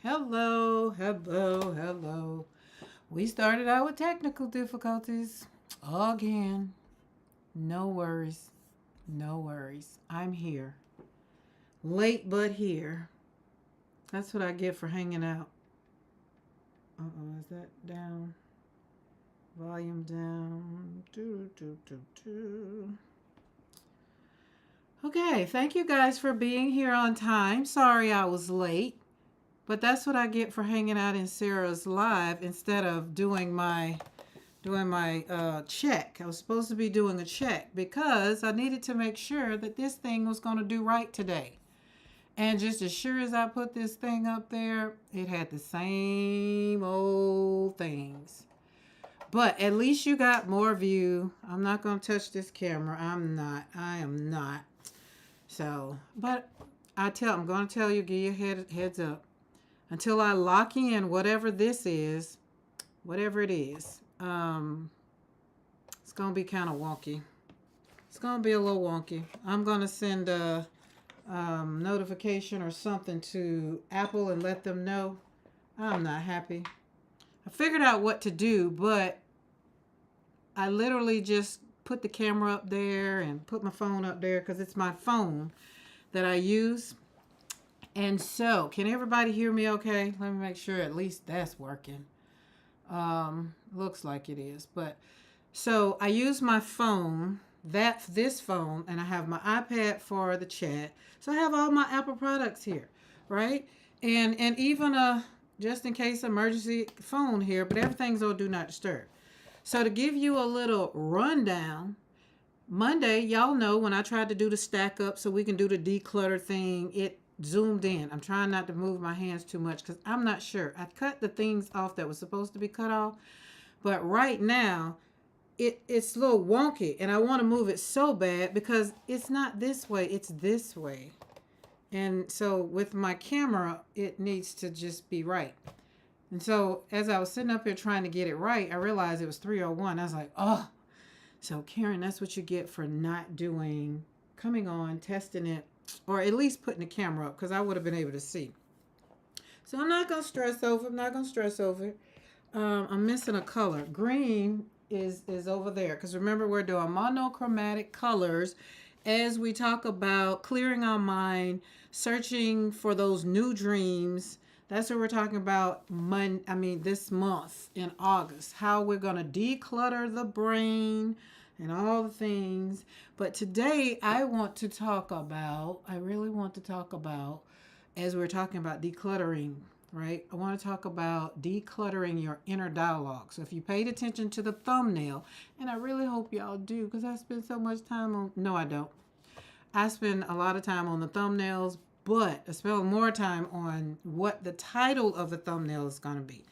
Hello, hello, hello. We started out with technical difficulties again. No worries, no worries. I'm here. Late but here. That's what I get for hanging out. Is that down? Volume down. Do, do, do, do. Okay, thank you guys for being here on time. Sorry I was late. But that's what I get for hanging out in Sarah's live instead of doing my check. I was supposed to be doing a check because I needed to make sure that this thing was going to do right today. And just as sure as I put this thing up there, it had the same old things. But at least you got more view. I'm not going to touch this camera. I am not. So, but I'm going to tell you, give you a heads up. Until I lock in whatever this is, whatever it is, it's going to be kind of wonky. It's going to be a little wonky. I'm going to send a notification or something to Apple and let them know I'm not happy. I figured out what to do, but I literally just put the camera up there and put my phone up there because it's my phone that I use. And so, can everybody hear me okay? Let me make sure at least that's working. Looks like it is. But so I use my phone, this phone, and I have my iPad for the chat. So I have all my Apple products here, right? And even a just in case emergency phone here, but everything's on do not disturb. So to give you a little rundown, Monday, y'all know when I tried to do the stack up so we can do the declutter thing, it zoomed in. I'm trying not to move my hands too much because I'm not sure. I cut the things off that was supposed to be cut off, but right now it's a little wonky and I want to move it so bad because it's not this way, it's this way. And so with my camera, it needs to just be right. And so as I was sitting up here trying to get it right, I realized it was 3:01. I was like, oh. So Karen, that's what you get for not coming on, testing it, or at least putting the camera up because I would have been able to see. So I'm not going to stress over it. I'm missing a color. Green is over there because remember we're doing monochromatic colors as we talk about clearing our mind, searching for those new dreams. That's what we're talking about this month in August, how we're going to declutter the brain and all the things. But today I really want to talk about, as we're talking about decluttering, right? I want to talk about decluttering your inner dialogue. So if you paid attention to the thumbnail, and I really hope y'all do, because I spend so much time on, no, I don't. I spend a lot of time on the thumbnails, but I spend more time on what the title of the thumbnail is going to be.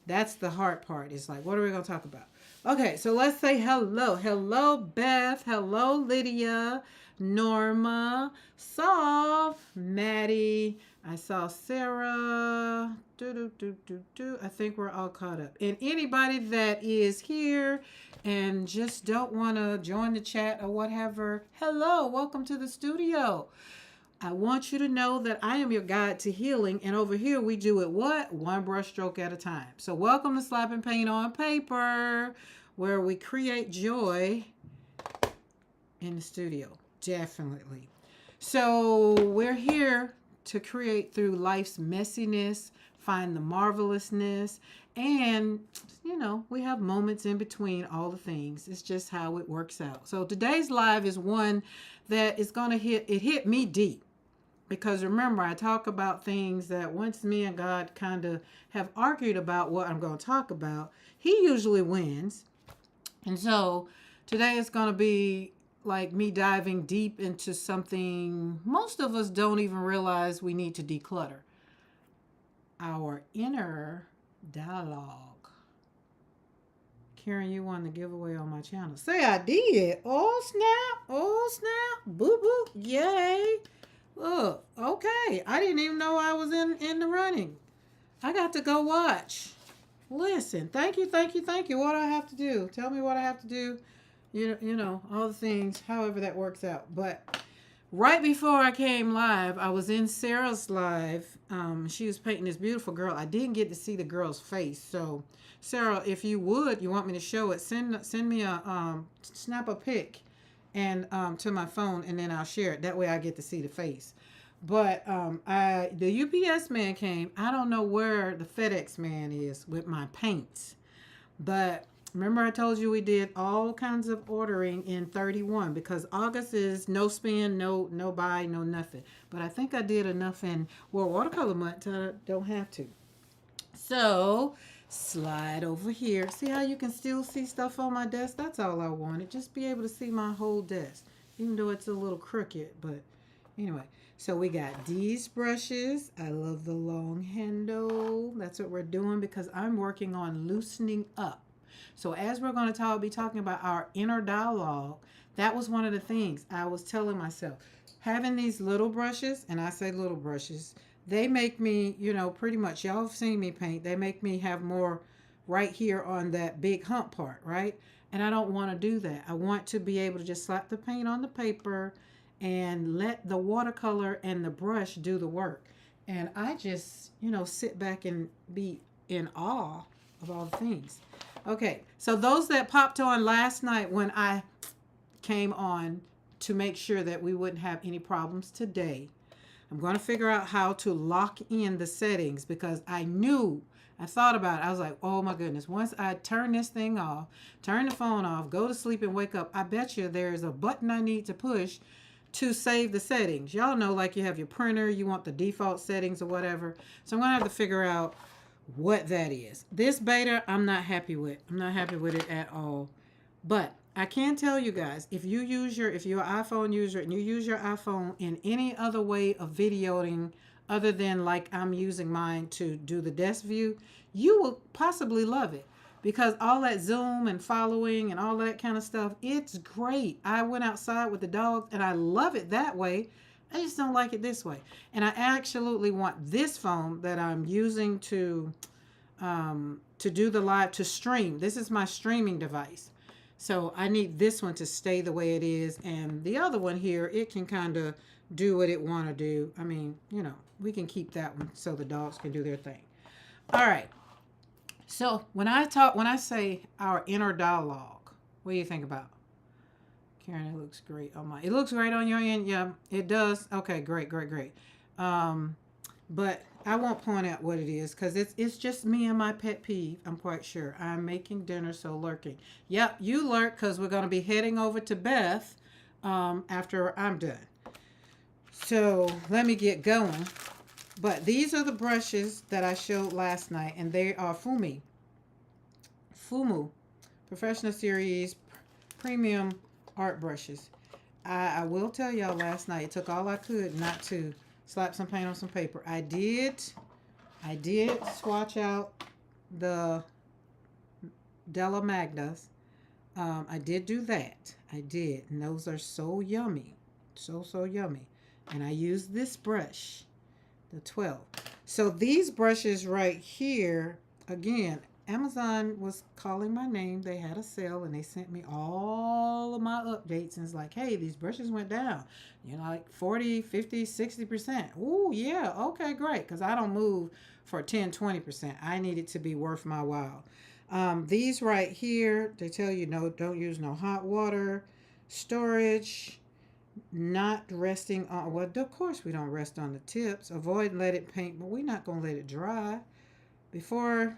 That's the hard part. It's like, what are we going to talk about? Okay, so let's say hello. Hello, Beth. Hello, Lydia, Norma, Saul, Maddie. I saw Sarah. I think we're all caught up. And anybody that is here and just don't want to join the chat or whatever, hello, welcome to the studio. I want you to know that I am your guide to healing, and over here we do it what? One brush stroke at a time. So welcome to Slapping Paint on Paper, where we create joy in the studio. Definitely. So we're here to create through life's messiness, find the marvelousness, and we have moments in between all the things. It's just how it works out. So today's live is one that is going to hit me deep. Because remember, I talk about things that once me and God kind of have argued about what I'm going to talk about, he usually wins. And so today is going to be like me diving deep into something most of us don't even realize we need to declutter. Our inner dialogue. Karen, you won the giveaway on my channel. Say I did. Oh, snap. Oh, snap. Boo, boo. Yay. Look, okay. I didn't even know I was in the running. I got to go watch. Listen, thank you. What do I have to do? Tell me what I have to do. All the things, however that works out. But Right before I came live, I was in Sarah's live. She was painting this beautiful girl. I didn't get to see the girl's face. So, Sarah, if you would, you want me to show it, send me a snap a pic and to my phone, and then I'll share it. That way I get to see the face. But the UPS man came. I don't know where the FedEx man is with my paints. But remember I told you we did all kinds of ordering in 31 because August is no spend, no buy, no nothing. But I think I did enough in watercolor month I don't have to. So slide over here. See how you can still see stuff on my desk? That's all I wanted. Just be able to see my whole desk. Even though it's a little crooked, but anyway. So we got these brushes. I love the long handle. That's what we're doing because I'm working on loosening up. So as we're going to be talking about our inner dialogue, that was one of the things I was telling myself. Having these little brushes, and I say little brushes, they make me, pretty much, y'all have seen me paint, they make me have more right here on that big hump part, right? And I don't want to do that. I want to be able to just slap the paint on the paper and let the watercolor and the brush do the work. And I just, sit back and be in awe of all the things. Okay, so those that popped on last night when I came on to make sure that we wouldn't have any problems today, I'm going to figure out how to lock in the settings because I thought about it. I was like, oh my goodness, once I turn this thing off, turn the phone off, go to sleep and wake up, I bet you there's a button I need to push to save the settings. Y'all know, like you have your printer, you want the default settings or whatever. So I'm going to have to figure out what that is. This beta, I'm not happy with. I'm not happy with it at all. But I can tell you guys, if you're an iPhone user and you use your iPhone in any other way of videoing other than like I'm using mine to do the desk view, you will possibly love it. Because all that zoom and following and all that kind of stuff, it's great. I went outside with the dogs and I love it that way. I just don't like it this way. And I absolutely want this phone that I'm using to do the live, to stream. This is my streaming device. So I need this one to stay the way it is. And the other one here, it can kind of do what it want to do. I mean, we can keep that one so the dogs can do their thing. All right. So when I say our inner dialogue, what do you think about? Caran, it looks great on it looks great on your end. Yeah, it does. Okay, great. But I won't point out what it is because it's just me and my pet peeve. I'm quite sure. I'm making dinner, so lurking. Yep, you lurk because we're going to be heading over to Beth after I'm done. So let me get going. But these are the brushes that I showed last night, and they are Fuumuui Professional Series Premium Art Brushes. I will tell y'all last night, it took all I could not to slap some paint on some paper. I did swatch out the Della Magnas. I did do that. I did. And those are so yummy. So yummy. And I used this brush. The 12. So these brushes right here, again, Amazon was calling my name. They had a sale and they sent me all of my updates and it's like, hey, these brushes went down, like 40, 50, 60%. Oh yeah, okay, great. Because I don't move for 10, 20%. I need it to be worth my while. These right here, they tell you don't use no hot water, storage, not resting on, well, of course we don't rest on the tips. Avoid let it paint, but we're not going to let it dry. Before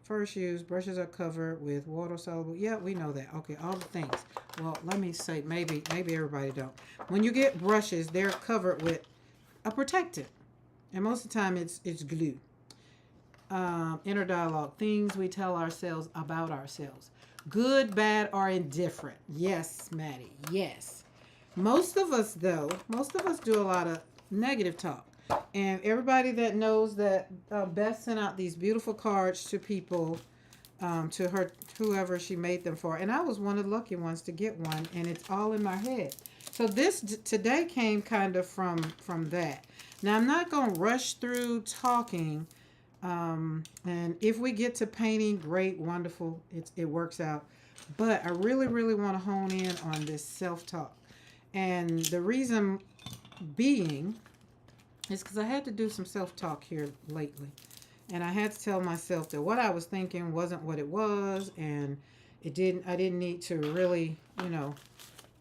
first use, brushes are covered with water soluble. Yeah, we know that. Okay, all the things. Well, let me say, maybe everybody don't. When you get brushes, they're covered with a protectant. And most of the time it's glue. Inner dialogue, things we tell ourselves about ourselves. Good, bad, or indifferent. Yes, Maddie, yes. Most of us do a lot of negative talk. And everybody that knows that Beth sent out these beautiful cards to people, to her, whoever she made them for. And I was one of the lucky ones to get one, and it's all in my head. So this today came kind of from that. Now, I'm not going to rush through talking. And if we get to painting, great, wonderful, it works out. But I really, really want to hone in on this self-talk. And the reason being is because I had to do some self-talk here lately. And I had to tell myself that what I was thinking wasn't what it was, and I didn't need to really,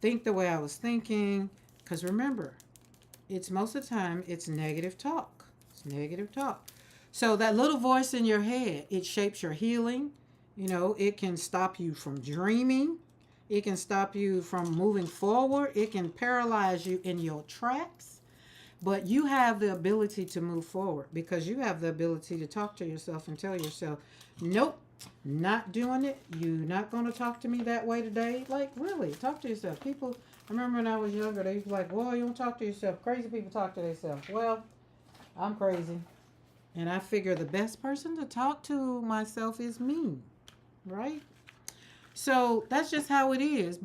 think the way I was thinking. Because remember, it's most of the time, it's negative talk. It's negative talk. So that little voice in your head, it shapes your healing. It can stop you from dreaming. It can stop you from moving forward. It can paralyze you in your tracks. But you have the ability to move forward because you have the ability to talk to yourself and tell yourself, nope, not doing it. You're not going to talk to me that way today. Like, really, talk to yourself. People, I remember when I was younger, they used to be like, well, you don't talk to yourself. Crazy people talk to themselves. Well, I'm crazy. And I figure the best person to talk to myself is me, right? So that's just how it is.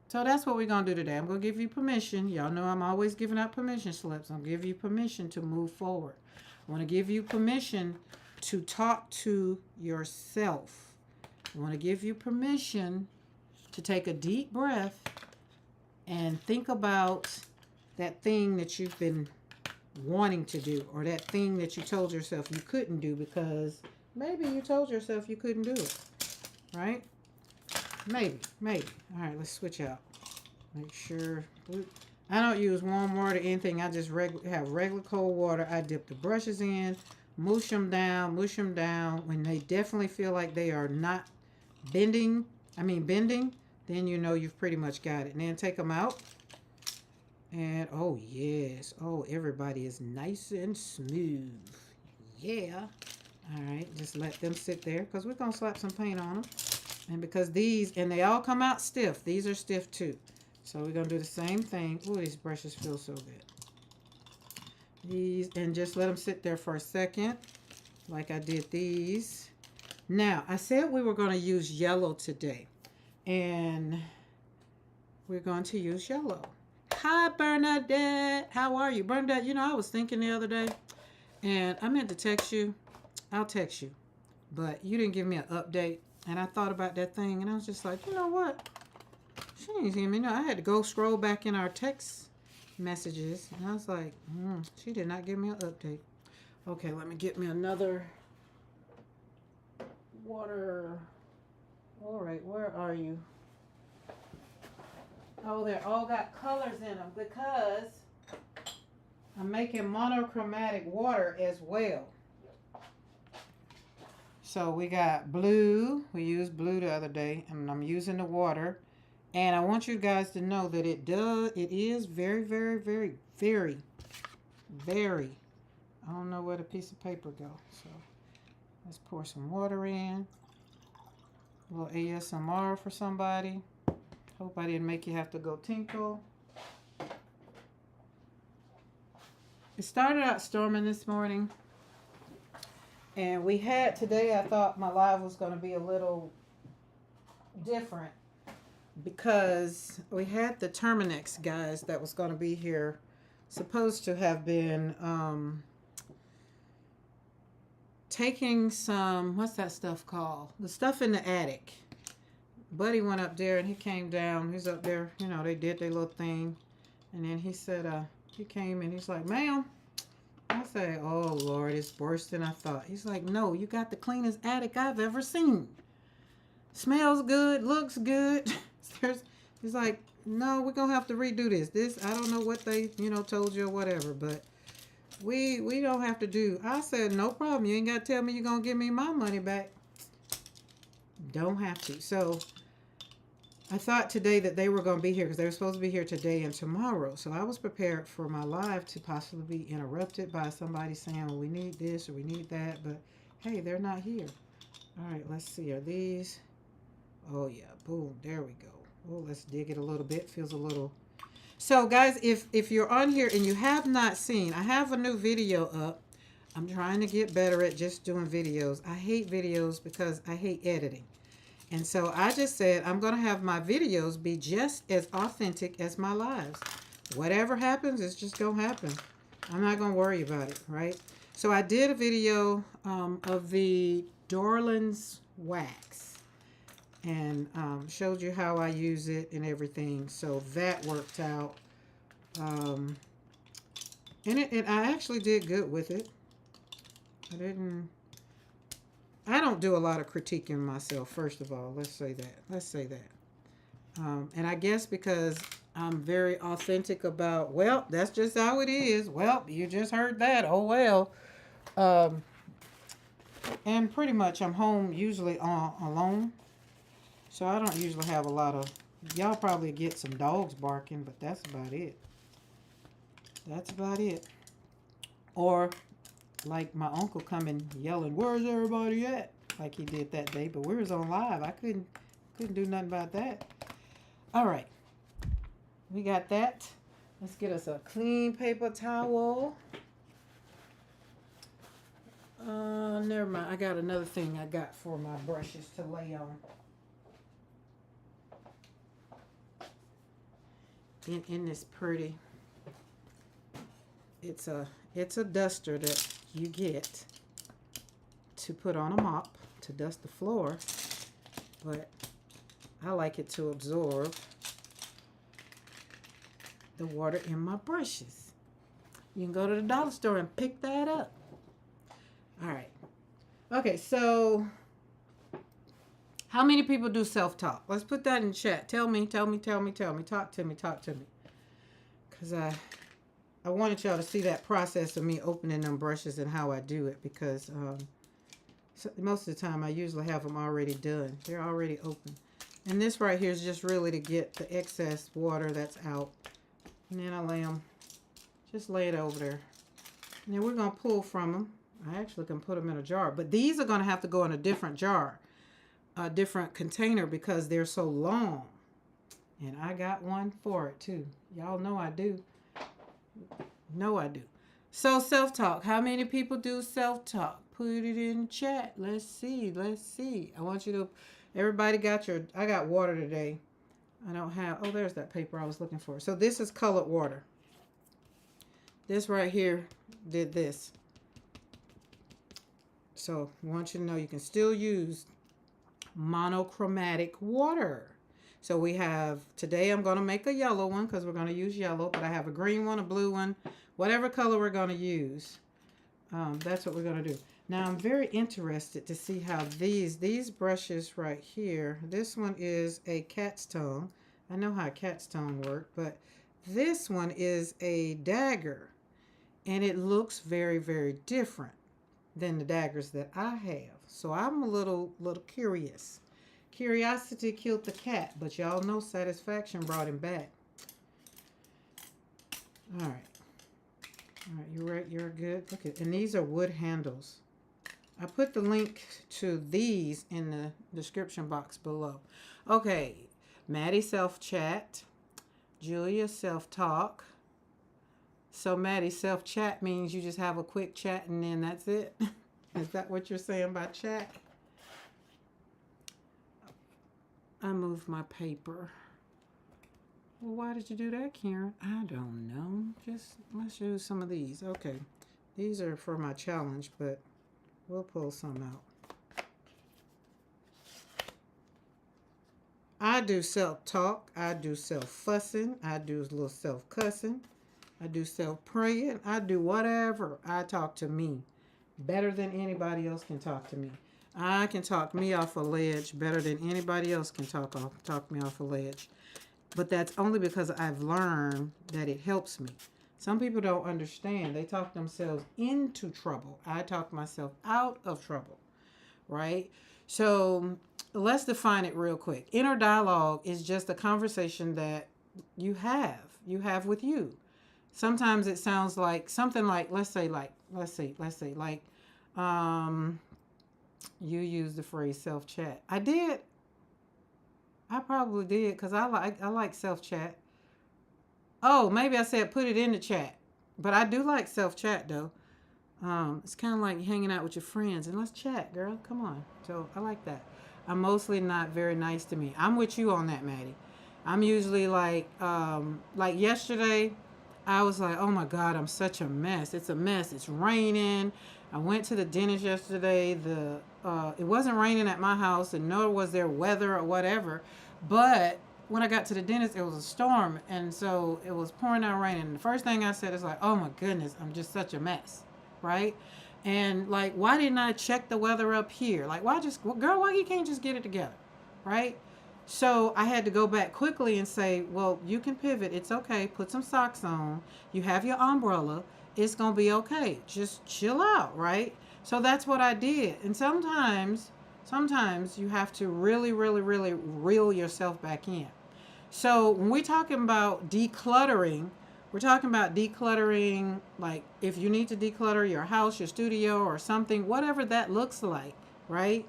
So that's what we're going to do today. I'm going to give you permission. Y'all know I'm always giving out permission slips. I'll give you permission to move forward. I want to give you permission to talk to yourself. I want to give you permission to take a deep breath and think about that thing that you've been wanting to do, or that thing that you told yourself you couldn't do because maybe you told yourself you couldn't do it, right? Maybe. All right, let's switch out. Make sure. I don't use warm water or anything. I just have regular cold water. I dip the brushes in, mush them down. When they definitely feel like they are not bending, then you know you've pretty much got it. And then take them out. And, oh, yes. Oh, everybody is nice and smooth. Yeah. All right, just let them sit there because we're going to slap some paint on them. And because they all come out stiff. These are stiff too. So we're going to do the same thing. Oh, these brushes feel so good. And just let them sit there for a second. Like I did these. Now, I said we were going to use yellow today. And we're going to use yellow. Hi, Bernadette. How are you? Bernadette, I was thinking the other day. And I meant to text you. I'll text you. But you didn't give me an update. And I thought about that thing, and I was just like, you know what? She didn't hear me. I had to go scroll back in our text messages, and I was like, she did not give me an update. Okay, let me get me another water. All right, where are you? Oh, they're all got colors in them because I'm making monochromatic water as well. So we got blue. We used blue the other day, and I'm using the water. And I want you guys to know that it is very, very, very, very, very. I don't know where the piece of paper goes. So let's pour some water in. A little ASMR for somebody. Hope I didn't make you have to go tinkle. It started out storming this morning. And today I thought my live was going to be a little different because we had the Terminex guys that was going to be here, supposed to have been taking some, what's that stuff called? The stuff in the attic. Buddy went up there and he came down. He's up there, they did their little thing. And then he said, he came and he's like, ma'am. I say, oh, Lord, it's worse than I thought. He's like, no, you got the cleanest attic I've ever seen. Smells good, looks good. He's like, no, we're going to have to redo this. I don't know what they, told you or whatever, but we don't have to do. I said, no problem. You ain't got to tell me you're going to give me my money back. Don't have to. So I thought today that they were going to be here because they were supposed to be here today and tomorrow. So I was prepared for my live to possibly be interrupted by somebody saying, well, we need this or we need that. But, hey, they're not here. All right, let's see. Are these? Oh, yeah. Boom. There we go. Oh, let's dig it a little bit. Feels a little. So, guys, if you're on here and you have not seen, I have a new video up. I'm trying to get better at just doing videos. I hate videos because I hate editing. And so I just said I'm going to have my videos be just as authentic as my lives. Whatever happens, it's just going to happen. I'm not going to worry about it, right? So I did a video of the Dorland's wax. and showed you how I use it and everything. So that worked out. And I actually did good with it. I don't do a lot of critiquing myself, first of all. Let's say that. And I guess because I'm very authentic about, well, that's just how it is. Well, you just heard that. Oh, well. Um, and pretty much I'm home usually alone. So I don't usually have a lot of, y'all probably get some dogs barking, but that's about it. That's about it. Or like my uncle coming yelling, "Where's everybody at?" Like he did that day, but we was on live. I couldn't do nothing about that. All right. We got that. Let's get us a clean paper towel. Never mind. I got another thing I got for my brushes to lay on. In this pretty. It's a duster that you get to put on a mop to dust the floor, but I like it to absorb the water in my brushes. You can go to the dollar store and pick that up. All right. Okay, so how many people do self-talk? Let's put that in chat. Tell me. Talk to me. Because I wanted y'all to see that process of me opening them brushes and how I do it, because so most of the time I usually have them already done. They're already open. And this right here is just really to get the excess water that's out. And then I just lay it over there. And then we're going to pull from them. I actually can put them in a jar. But these are going to have to go in a different jar, a different container, because they're so long. And I got one for it too. Y'all know I do. So self-talk. How many people do self-talk? Put it in chat. Let's see. I want you to, everybody got I got water today. I don't have, oh, there's that paper I was looking for. So this is colored water. This right here did this. So I want you to know you can still use monochromatic water. So we have, today I'm going to make a yellow one because we're going to use yellow, but I have a green one, a blue one, whatever color we're going to use. That's what we're going to do. Now I'm very interested to see how these brushes right here, this one is a cat's tongue. I know how a cat's tongue works, but this one is a dagger, and it looks very, very different than the daggers that I have. So I'm a little curious. Curiosity killed the cat, but y'all know satisfaction brought him back. All right, you're good. Look at, and these are wood handles. I put the link to these in the description box below. Okay, Maddie self-chat, Julia self-talk. So Maddie, self-chat means you just have a quick chat and then that's it? Is that what you're saying by chat? I moved my paper. Well, why did you do that, Karen? I don't know. Just let's use some of these. Okay, these are for my challenge, but we'll pull some out. I do self-talk. I do self-fussing. I do a little self-cussing. I do self-praying. I do whatever. I talk to me better than anybody else can talk to me. I can talk me off a ledge better than anybody else can talk me off a ledge. But that's only because I've learned that it helps me. Some people don't understand. They talk themselves into trouble. I talk myself out of trouble, right? So let's define it real quick. Inner dialogue is just a conversation that you have with you. Sometimes it sounds like something like, let's say, you use the phrase self-chat. I did. I probably did because I like self-chat. Oh, maybe I said put it in the chat. But I do like self-chat though. It's kind of like hanging out with your friends and let's chat, girl. Come on. So I like that. I'm mostly not very nice to me. I'm with you on that, Maddie. I'm usually like yesterday, I was like, oh my God, I'm such a mess. It's a mess. It's raining. I went to the dentist yesterday. It wasn't raining at my house, and nor was there weather or whatever. But when I got to the dentist, it was a storm, and so it was pouring down rain. And the first thing I said is like, "Oh my goodness, I'm just such a mess," right? And like, why didn't I check the weather up here? Like, girl, why you can't just get it together, right? So I had to go back quickly and say, well, you can pivot. It's okay. Put some socks on. You have your umbrella. It's going to be okay. Just chill out, right? So that's what I did. And sometimes you have to really, really, really reel yourself back in. So when we're talking about decluttering, we're talking about decluttering, like if you need to declutter your house, your studio, or something, whatever that looks like, right?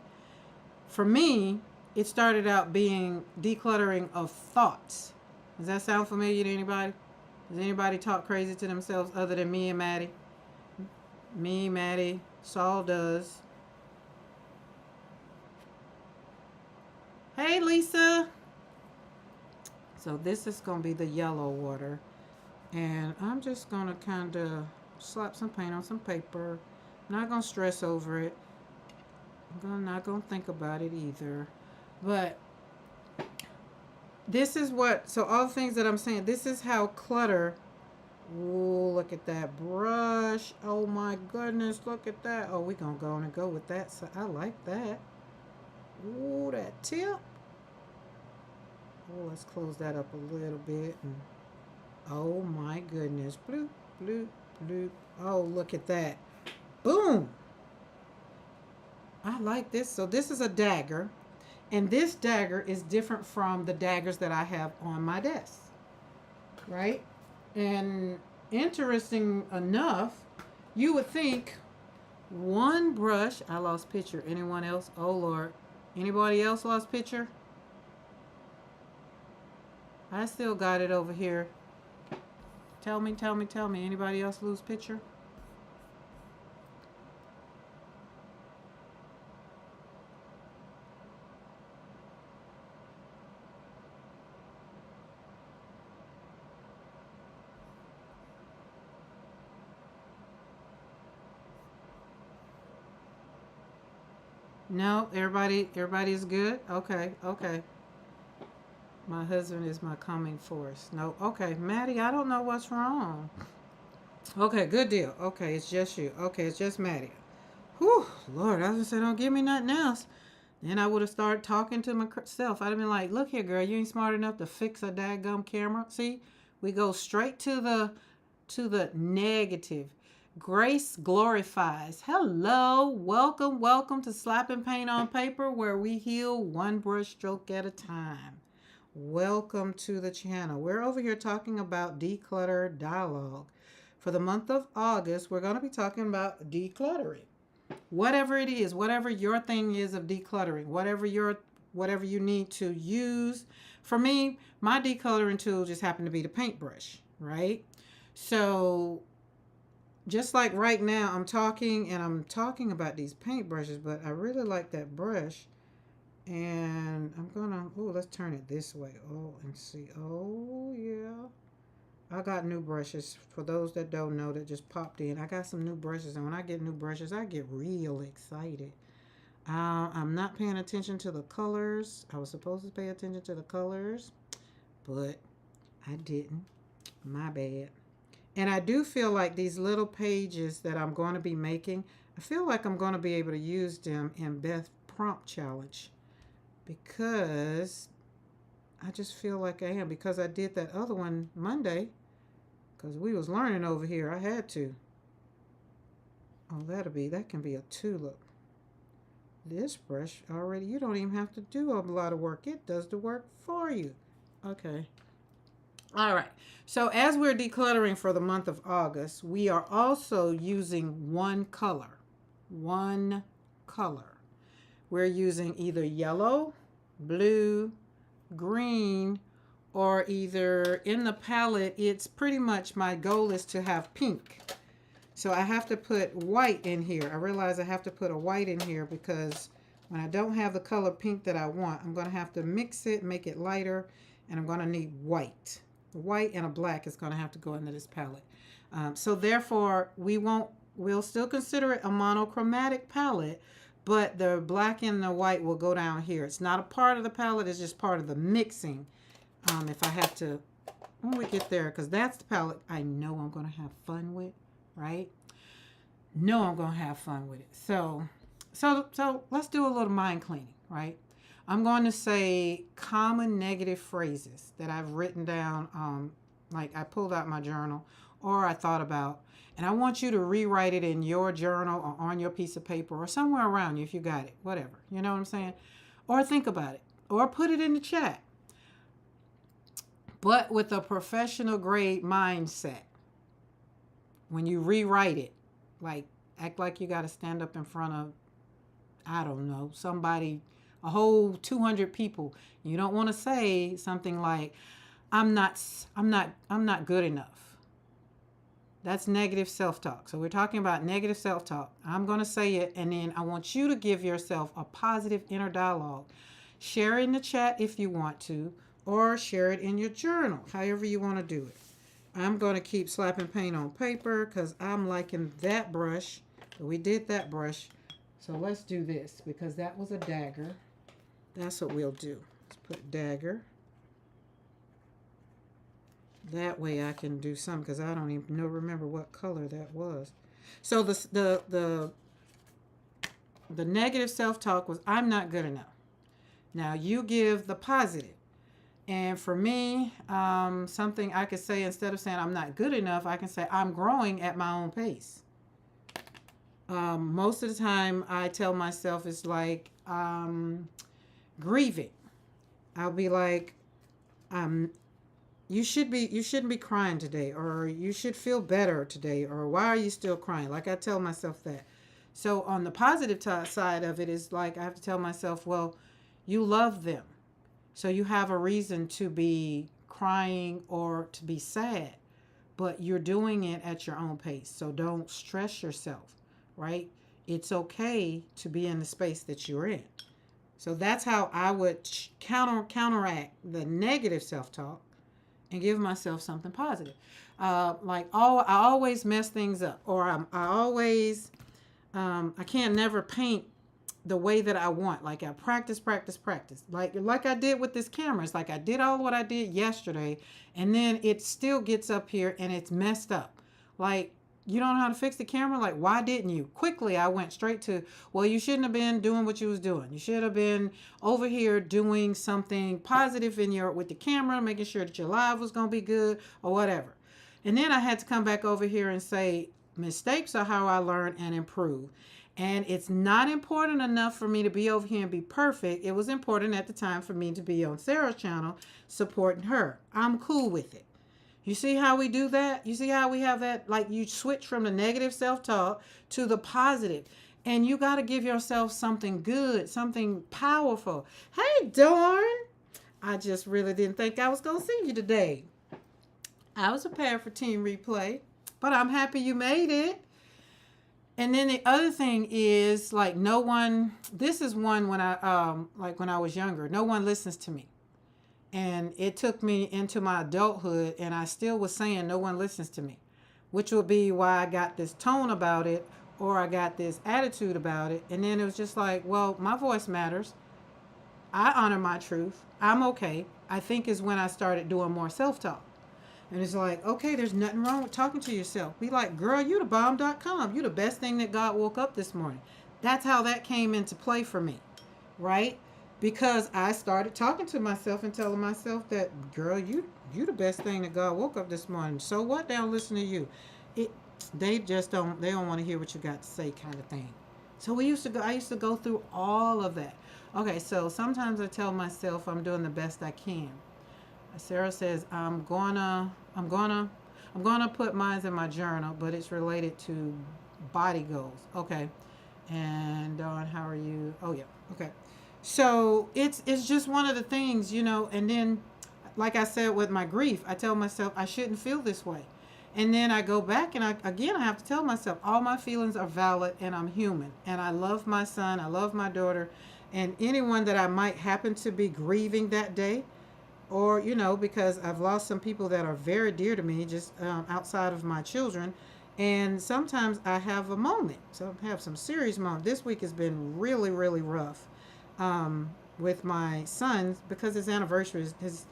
For me, it started out being decluttering of thoughts. Does that sound familiar to anybody? Does anybody talk crazy to themselves other than me and Maddie? Me, Maddie, Saul does. Hey, Lisa. So this is going to be the yellow water. And I'm just going to kind of slap some paint on some paper. I'm not going to stress over it. I'm not going to think about it either. But this is what, so all the things that I'm saying, this is how clutter, ooh, look at that brush. Oh my goodness, look at that. Oh, we're going to go on and go with that. So I like that. Ooh, that tip. Oh, let's close that up a little bit. And oh my goodness. Bloop, bloop, bloop. Oh, look at that. Boom. I like this. So this is a dagger. And this dagger is different from the daggers that I have on my desk. Right? And interesting enough, you would think one brush, I lost picture. Anyone else? Oh Lord. Anybody else lost picture? I still got it over here. Tell me. Anybody else lose picture? No, everybody's good? Okay. My husband is my calming force. No, okay. Maddie, I don't know what's wrong. Okay, good deal. Okay, it's just you. Okay, it's just Maddie. Whew, Lord, I was gonna say, don't give me nothing else. Then I would have started talking to myself. I'd have been like, look here, girl, you ain't smart enough to fix a daggum camera. See, we go straight to the negative. Grace glorifies. Hello, welcome to Slapping Paint on Paper, where we heal one brush stroke at a time. Welcome to the channel. We're over here talking about declutter dialogue. For the month of August, we're going to be talking about decluttering. Whatever it is, whatever your thing is of decluttering, whatever you need to use. For me, my decluttering tool just happened to be the paintbrush, right? So just like right now, I'm talking about these paintbrushes, but I really like that brush. And I'm gonna, let's turn it this way. Oh, and see. Oh, yeah. I got new brushes. For those that don't know, that just popped in, I got some new brushes. And when I get new brushes, I get real excited. I'm not paying attention to the colors. I was supposed to pay attention to the colors, but I didn't. My bad. And I do feel like these little pages that I'm going to be making, I feel like I'm going to be able to use them in Beth Prompt Challenge. Because I just feel like I am. Because I did that other one Monday. Because we was learning over here. I had to. Oh, that can be a tulip. This brush already, you don't even have to do a lot of work. It does the work for you. Okay. All right. So as we're decluttering for the month of August, we are also using one color. One color. We're using either yellow, blue, green, or either in the palette, it's pretty much my goal is to have pink. So I have to put white in here. I realize I have to put a white in here because when I don't have the color pink that I want, I'm going to have to mix it, make it lighter, and I'm going to need white. White and a black is going to have to go into this palette. So therefore, we won't We'll still consider it a monochromatic palette, but the black and the white will go down here. It's not a part of the palette, it's just part of the mixing. If I have to, when we get there, because that's the palette I know I'm going to have fun with, right? Know I'm going to have fun with it. So let's do a little mind cleaning, right? I'm going to say common negative phrases that I've written down, like I pulled out my journal or I thought about, and I want you to rewrite it in your journal or on your piece of paper or somewhere around you if you got it, whatever. You know what I'm saying? Or think about it or put it in the chat, but with a professional grade mindset. When you rewrite it, like act like you got to stand up in front of, I don't know, somebody, a whole 200 people. You don't want to say something like, I'm not good enough. That's negative self-talk. So we're talking about negative self-talk. I'm going to say it, and then I want you to give yourself a positive inner dialogue. Share it in the chat if you want to, or share it in your journal, however you want to do it. I'm going to keep slapping paint on paper because I'm liking that brush. We did that brush. So let's do this because that was a dagger. That's what we'll do. Let's put dagger. That way I can do some because I don't even remember what color that was. So the negative self-talk was, I'm not good enough. Now you give the positive. And for me, something I could say, instead of saying I'm not good enough, I can say I'm growing at my own pace. Most of the time I tell myself it's like grieving. I'll be like, you shouldn't be crying today, or you should feel better today, or why are you still crying? Like I tell myself that. So on the positive side of it is like I have to tell myself, well, you love them. So you have a reason to be crying or to be sad, but you're doing it at your own pace. So don't stress yourself, right? It's okay to be in the space that you're in. So that's how I would counteract the negative self-talk and give myself something positive. I always mess things up, or I can't never paint the way that I want. Like I practice. Like I did with this camera. It's like I did all what I did yesterday, and then it still gets up here and it's messed up. Like, you don't know how to fix the camera? Like, why didn't you? Quickly, I went straight to, well, you shouldn't have been doing what you was doing. You should have been over here doing something positive with the camera, making sure that your live was going to be good or whatever. And then I had to come back over here and say, mistakes are how I learn and improve. And it's not important enough for me to be over here and be perfect. It was important at the time for me to be on Sarah's channel supporting her. I'm cool with it. You see how we do that? You see how we have that? Like, you switch from the negative self-talk to the positive. And you got to give yourself something good, something powerful. Hey, Dawn. I just really didn't think I was going to see you today. I was prepared for Team Replay, but I'm happy you made it. And then the other thing is, like, this is one when I was younger, no one listens to me. And it took me into my adulthood, and I still was saying no one listens to me, which would be why I got this tone about it, or I got this attitude about it. And then it was just like, well, my voice matters. I honor my truth. I'm okay. I think is when I started doing more self-talk. And it's like, okay, there's nothing wrong with talking to yourself. Be like, girl, you the bomb.com. You the best thing that God woke up this morning. That's how that came into play for me, right? Because I started talking to myself and telling myself that, girl, you the best thing that God woke up this morning. So what? They don't listen to you. They don't want to hear what you got to say, kind of thing. So I used to go through all of that. Okay, so sometimes I tell myself I'm doing the best I can. Sarah says I'm gonna put mine in my journal, but it's related to body goals. Okay. And Dawn, how are you? Oh yeah. Okay. So it's just one of the things, and then, like I said, with my grief, I tell myself I shouldn't feel this way. And then I go back and I have to tell myself all my feelings are valid and I'm human. And I love my son, I love my daughter, and anyone that I might happen to be grieving that day, or, because I've lost some people that are very dear to me, just outside of my children. And sometimes I have a moment. So I have some serious moments. This week has been really, really rough with my son because his anniversary, his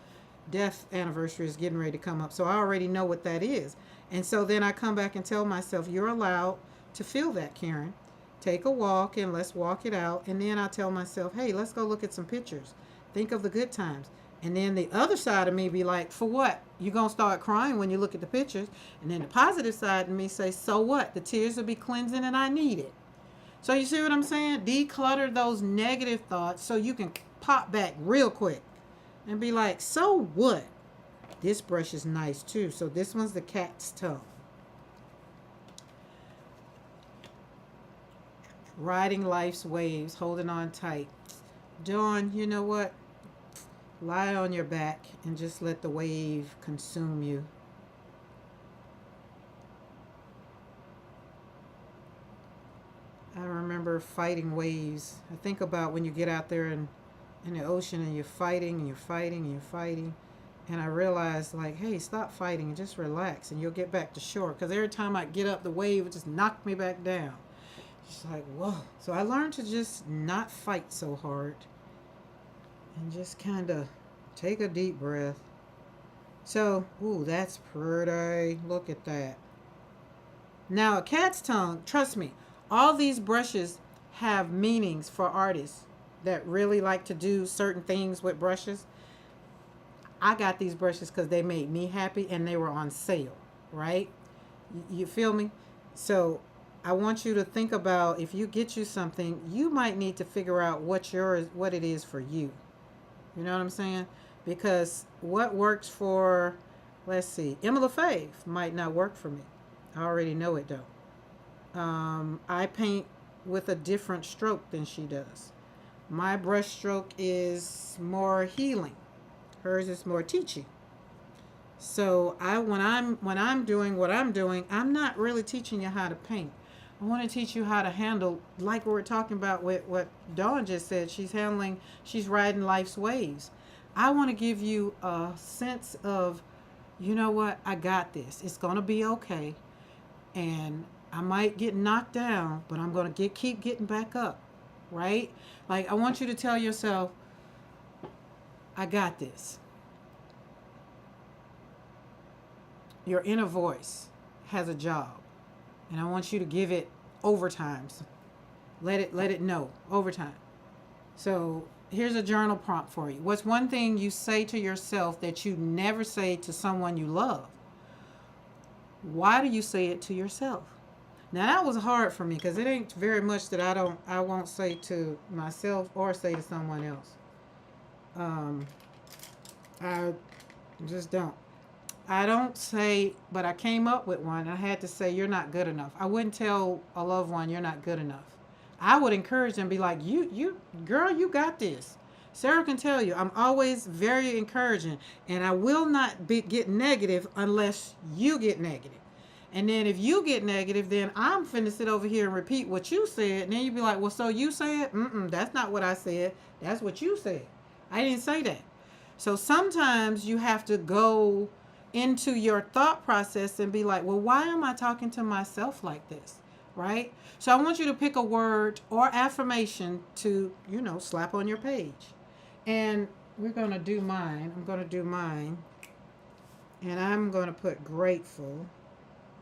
death anniversary is getting ready to come up. So I already know what that is. And so then I come back and tell myself, you're allowed to feel that, Karen. Take a walk and let's walk it out. And then I tell myself, hey, let's go look at some pictures. Think of the good times. And then the other side of me be like, for what? You're going to start crying when you look at the pictures. And then the positive side of me say, so what? The tears will be cleansing and I need it. So you see what I'm saying? Declutter those negative thoughts so you can pop back real quick and be like, so what? This brush is nice too. So this one's the cat's tongue. Riding life's waves, holding on tight. Dawn, you know what? Lie on your back and just let the wave consume you. I remember fighting waves. I think about when you get out there in the ocean and you're fighting and you're fighting and you're fighting. And I realized, like, hey, stop fighting and just relax and you'll get back to shore. Because every time I get up, the wave would just knock me back down. Just like, whoa. So I learned to just not fight so hard and just kind of take a deep breath. So, ooh, that's pretty. Look at that. Now, a cat's tongue, trust me, all these brushes have meanings for artists that really like to do certain things with brushes. I got these brushes because they made me happy and they were on sale, right? You feel me? So I want you to think about, if you get you something, you might need to figure out what it is for you. You know what I'm saying? Because what works for, let's see, amplify might not work for me. I already know it though. I paint with a different stroke than she does. My brush stroke is more healing. Hers is more teaching. So when I'm doing what I'm doing, I'm not really teaching you how to paint. I want to teach you how to handle, like we were talking about with what Dawn just said. She's riding life's waves. I want to give you a sense of, you know what, I got this. It's going to be okay. And I might get knocked down, but I'm going to keep getting back up, right? Like, I want you to tell yourself, I got this. Your inner voice has a job, and I want you to give it overtime. Let it know overtime. So here's a journal prompt for you. What's one thing you say to yourself that you never say to someone you love? Why do you say it to yourself? Now that was hard for me because it ain't very much that I won't say to myself or say to someone else. I just don't. I don't say, but I came up with one. I had to say, you're not good enough. I wouldn't tell a loved one, you're not good enough. I would encourage them, be like, girl, you got this. Sarah can tell you, I'm always very encouraging, and I will not get negative unless you get negative. And then if you get negative, then I'm finna sit over here and repeat what you said. And then you'd be like, well, so you said? That's not what I said. That's what you said. I didn't say that. So sometimes you have to go into your thought process and be like, well, why am I talking to myself like this? Right? So I want you to pick a word or affirmation to, slap on your page. And we're going to do mine. I'm going to do mine. And I'm going to put grateful.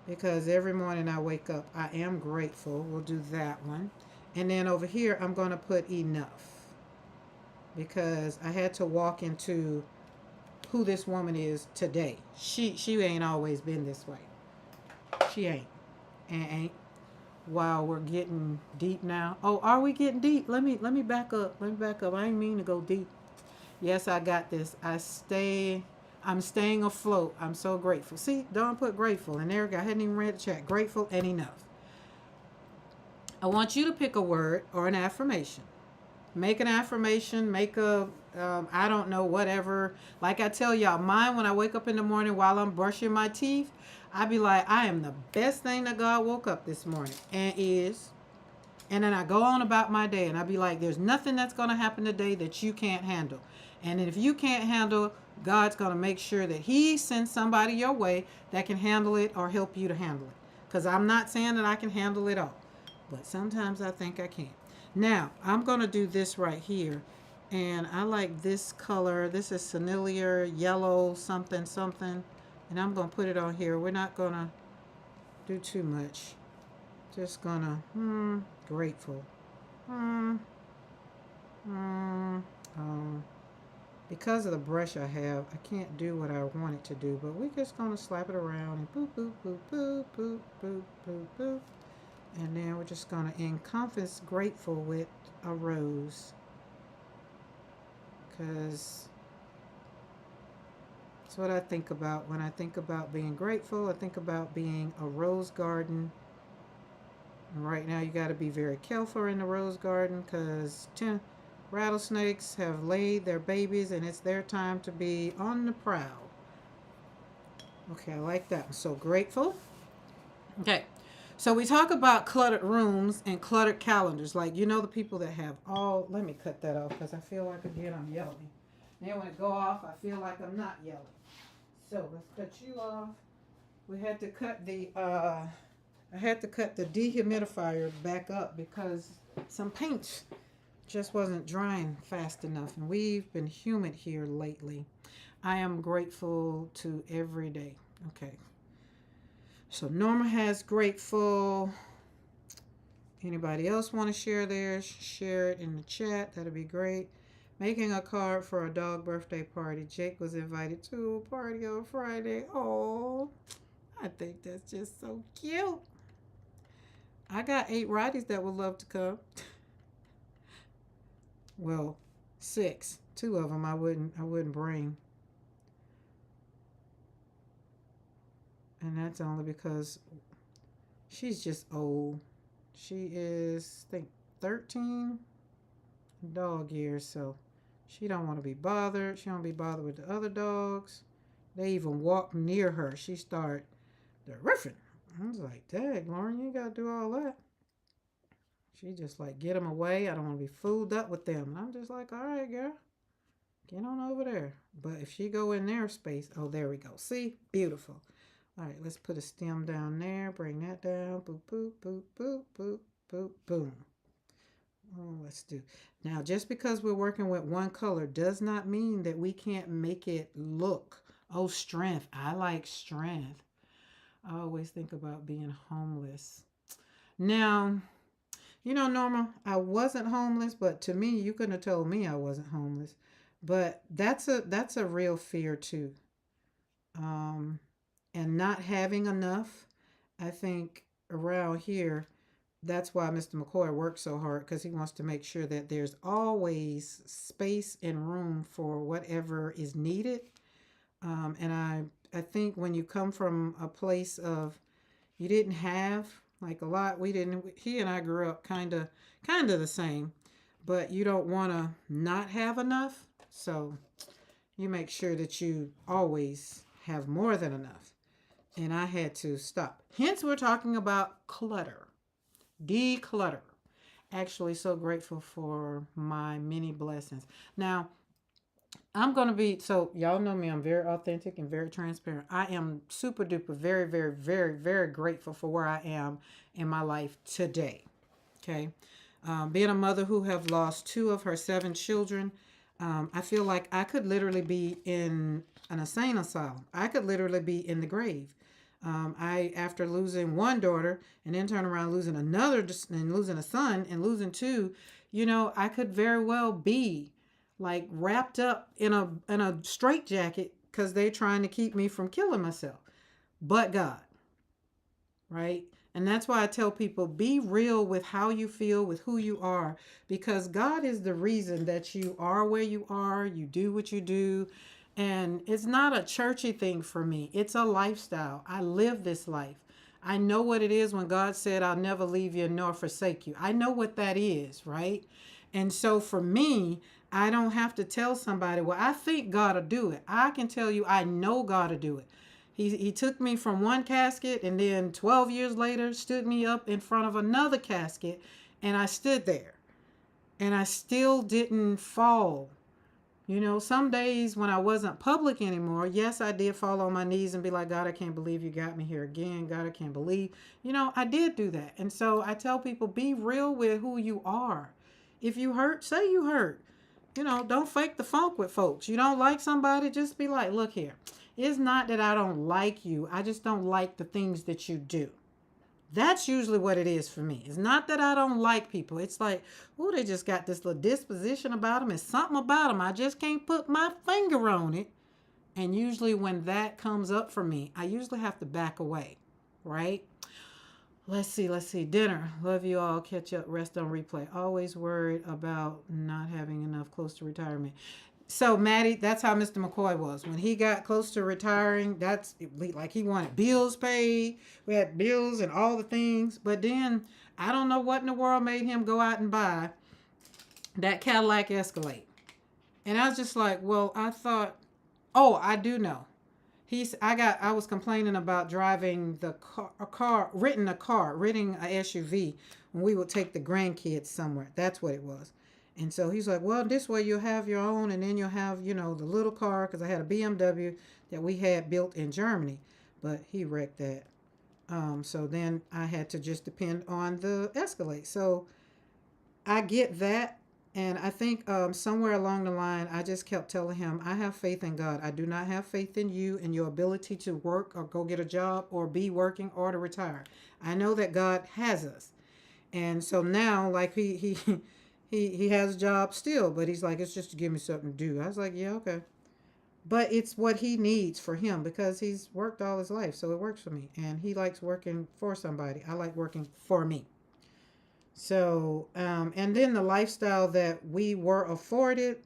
Because every morning I wake up, I am grateful. We'll do that one. And then over here, I'm going to put enough. Because I had to walk into who this woman is today. She ain't always been this way. She ain't. Wow, we're getting deep now. Oh, are we getting deep? Let me back up. I didn't mean to go deep. Yes, I got this. I'm staying afloat. I'm so grateful. See, Dawn put grateful. And Eric, I hadn't even read the chat. Grateful and enough. I want you to pick a word or an affirmation. Make an affirmation. Make I don't know, whatever. Like I tell y'all, mine, when I wake up in the morning while I'm brushing my teeth, I be like, I am the best thing that God woke up this morning. And then I go on about my day. And I be like, there's nothing that's going to happen today that you can't handle. And if you can't handle, God's going to make sure that he sends somebody your way that can handle it or help you to handle it. because I'm not saying that I can handle it all, but sometimes I think I can. Now, I'm going to do this right here. And I like this color. This is Sennilier yellow something something. And I'm going to put it on here. We're not going to do too much. Just going to, grateful. Because of the brush I have, I can't do what I want it to do. But we're just going to slap it around and boop, boop, boop, boop, boop, boop, boop, boop. And then we're just going to encompass grateful with a rose. Because that's what I think about. When I think about being grateful, I think about being a rose garden. And right now you got to be very careful in the rose garden because rattlesnakes have laid their babies and it's their time to be on the prowl. Okay, I like that. I'm so grateful. Okay. So we talk about cluttered rooms and cluttered calendars. Like, you know, the people that have all, let me cut that off because I feel like again I'm yelling. Then when it go off, I feel like I'm not yelling. So let's cut you off. We had to cut the, I had to cut the dehumidifier back up because some paint just wasn't drying fast enough. And we've been humid here lately. I am grateful to every day. Okay. So Norma has grateful. Anybody else want to share theirs? Share it in the chat. That'd be great. Making a card for a dog birthday party. Jake was invited to a party on Friday. Oh, I think that's just so cute. I got 8 righties that would love to come. Well, 6. 2 of them I wouldn't bring. And that's only because she's just old. She is, I think, 13 dog years, so she don't want to be bothered. She don't be bothered with the other dogs. They even walk near her. She start the riffing. I was like, dang, Lauren, you ain't got to do all that. She just like, get them away. I don't want to be fooled up with them. And I'm just like, all right, girl, get on over there. But if she go in their space, oh, there we go. See? Beautiful. All right, let's put a stem down there. Bring that down. Boop, boop, boop, boop, boop, boop, boom. Oh, let's do. Now, just because we're working with one color does not mean that we can't make it look. Oh, strength. I like strength. I always think about being homeless. Now, you know, Norma, I wasn't homeless, but to me, you couldn't have told me I wasn't homeless. But that's a real fear too. And not having enough, I think around here, that's why Mr. McCoy works so hard because he wants to make sure that there's always space and room for whatever is needed. And I think when you come from a place of you didn't have like a lot, we didn't. He and I grew up kind of the same, but you don't want to not have enough, so you make sure that you always have more than enough. And I had to stop. Hence, we're talking about clutter, declutter. Actually, so grateful for my many blessings. Now, I'm going to be, so y'all know me, I'm very authentic and very transparent. I am super duper, very, very, very, very grateful for where I am in my life today. Okay. Being a mother who have lost 2 of her 7 children, I feel like I could literally be in an insane asylum. I could literally be in the grave. After losing one daughter and then turn around losing another and losing a son and losing 2, you know, I could very well be like wrapped up in a straitjacket because they're trying to keep me from killing myself. But God, right? And that's why I tell people, be real with how you feel, with who you are, because God is the reason that you are where you are, you do what you do. And it's not a churchy thing for me. It's a lifestyle. I live this life. I know what it is when God said, I'll never leave you nor forsake you. I know what that is, right? And so for me, I don't have to tell somebody, well, I think God will do it. I can tell you, I know God will do it. He took me from one casket and then 12 years later stood me up in front of another casket and I stood there and I still didn't fall. You know, some days when I wasn't public anymore, yes, I did fall on my knees and be like, God, I can't believe you got me here again. God, I can't believe, you know, I did do that. And so I tell people, be real with who you are. If you hurt, say you hurt. You know, don't fake the funk with folks. You don't like somebody, just be like, look here. It's not that I don't like you. I just don't like the things that you do. That's usually what it is for me. It's not that I don't like people. It's like, oh, they just got this little disposition about them. It's something about them. I just can't put my finger on it. And usually when that comes up for me, I usually have to back away, right? Let's see. Dinner. Love you all. Catch up. Rest on replay. Always worried about not having enough close to retirement. So, Maddie, that's how Mr. McCoy was. When he got close to retiring, that's like he wanted bills paid. We had bills and all the things. But then, I don't know what in the world made him go out and buy that Cadillac Escalade. And I was just like, well, I thought, oh, I do know. I was complaining about driving renting a SUV when we would take the grandkids somewhere. That's what it was. And so he's like, well, this way you'll have your own, and then you'll have, you know, the little car, because I had a BMW that we had built in Germany, but he wrecked that. So then I had to just depend on the Escalade. So I get that. And I think somewhere along the line, I just kept telling him, I have faith in God. I do not have faith in you and your ability to work or go get a job or be working or to retire. I know that God has us. And so now, like, he has a job still, but he's like, it's just to give me something to do. I was like, yeah, okay. But it's what he needs for him because he's worked all his life, so it works for me. And he likes working for somebody. I like working for me. So, and then the lifestyle that we were afforded,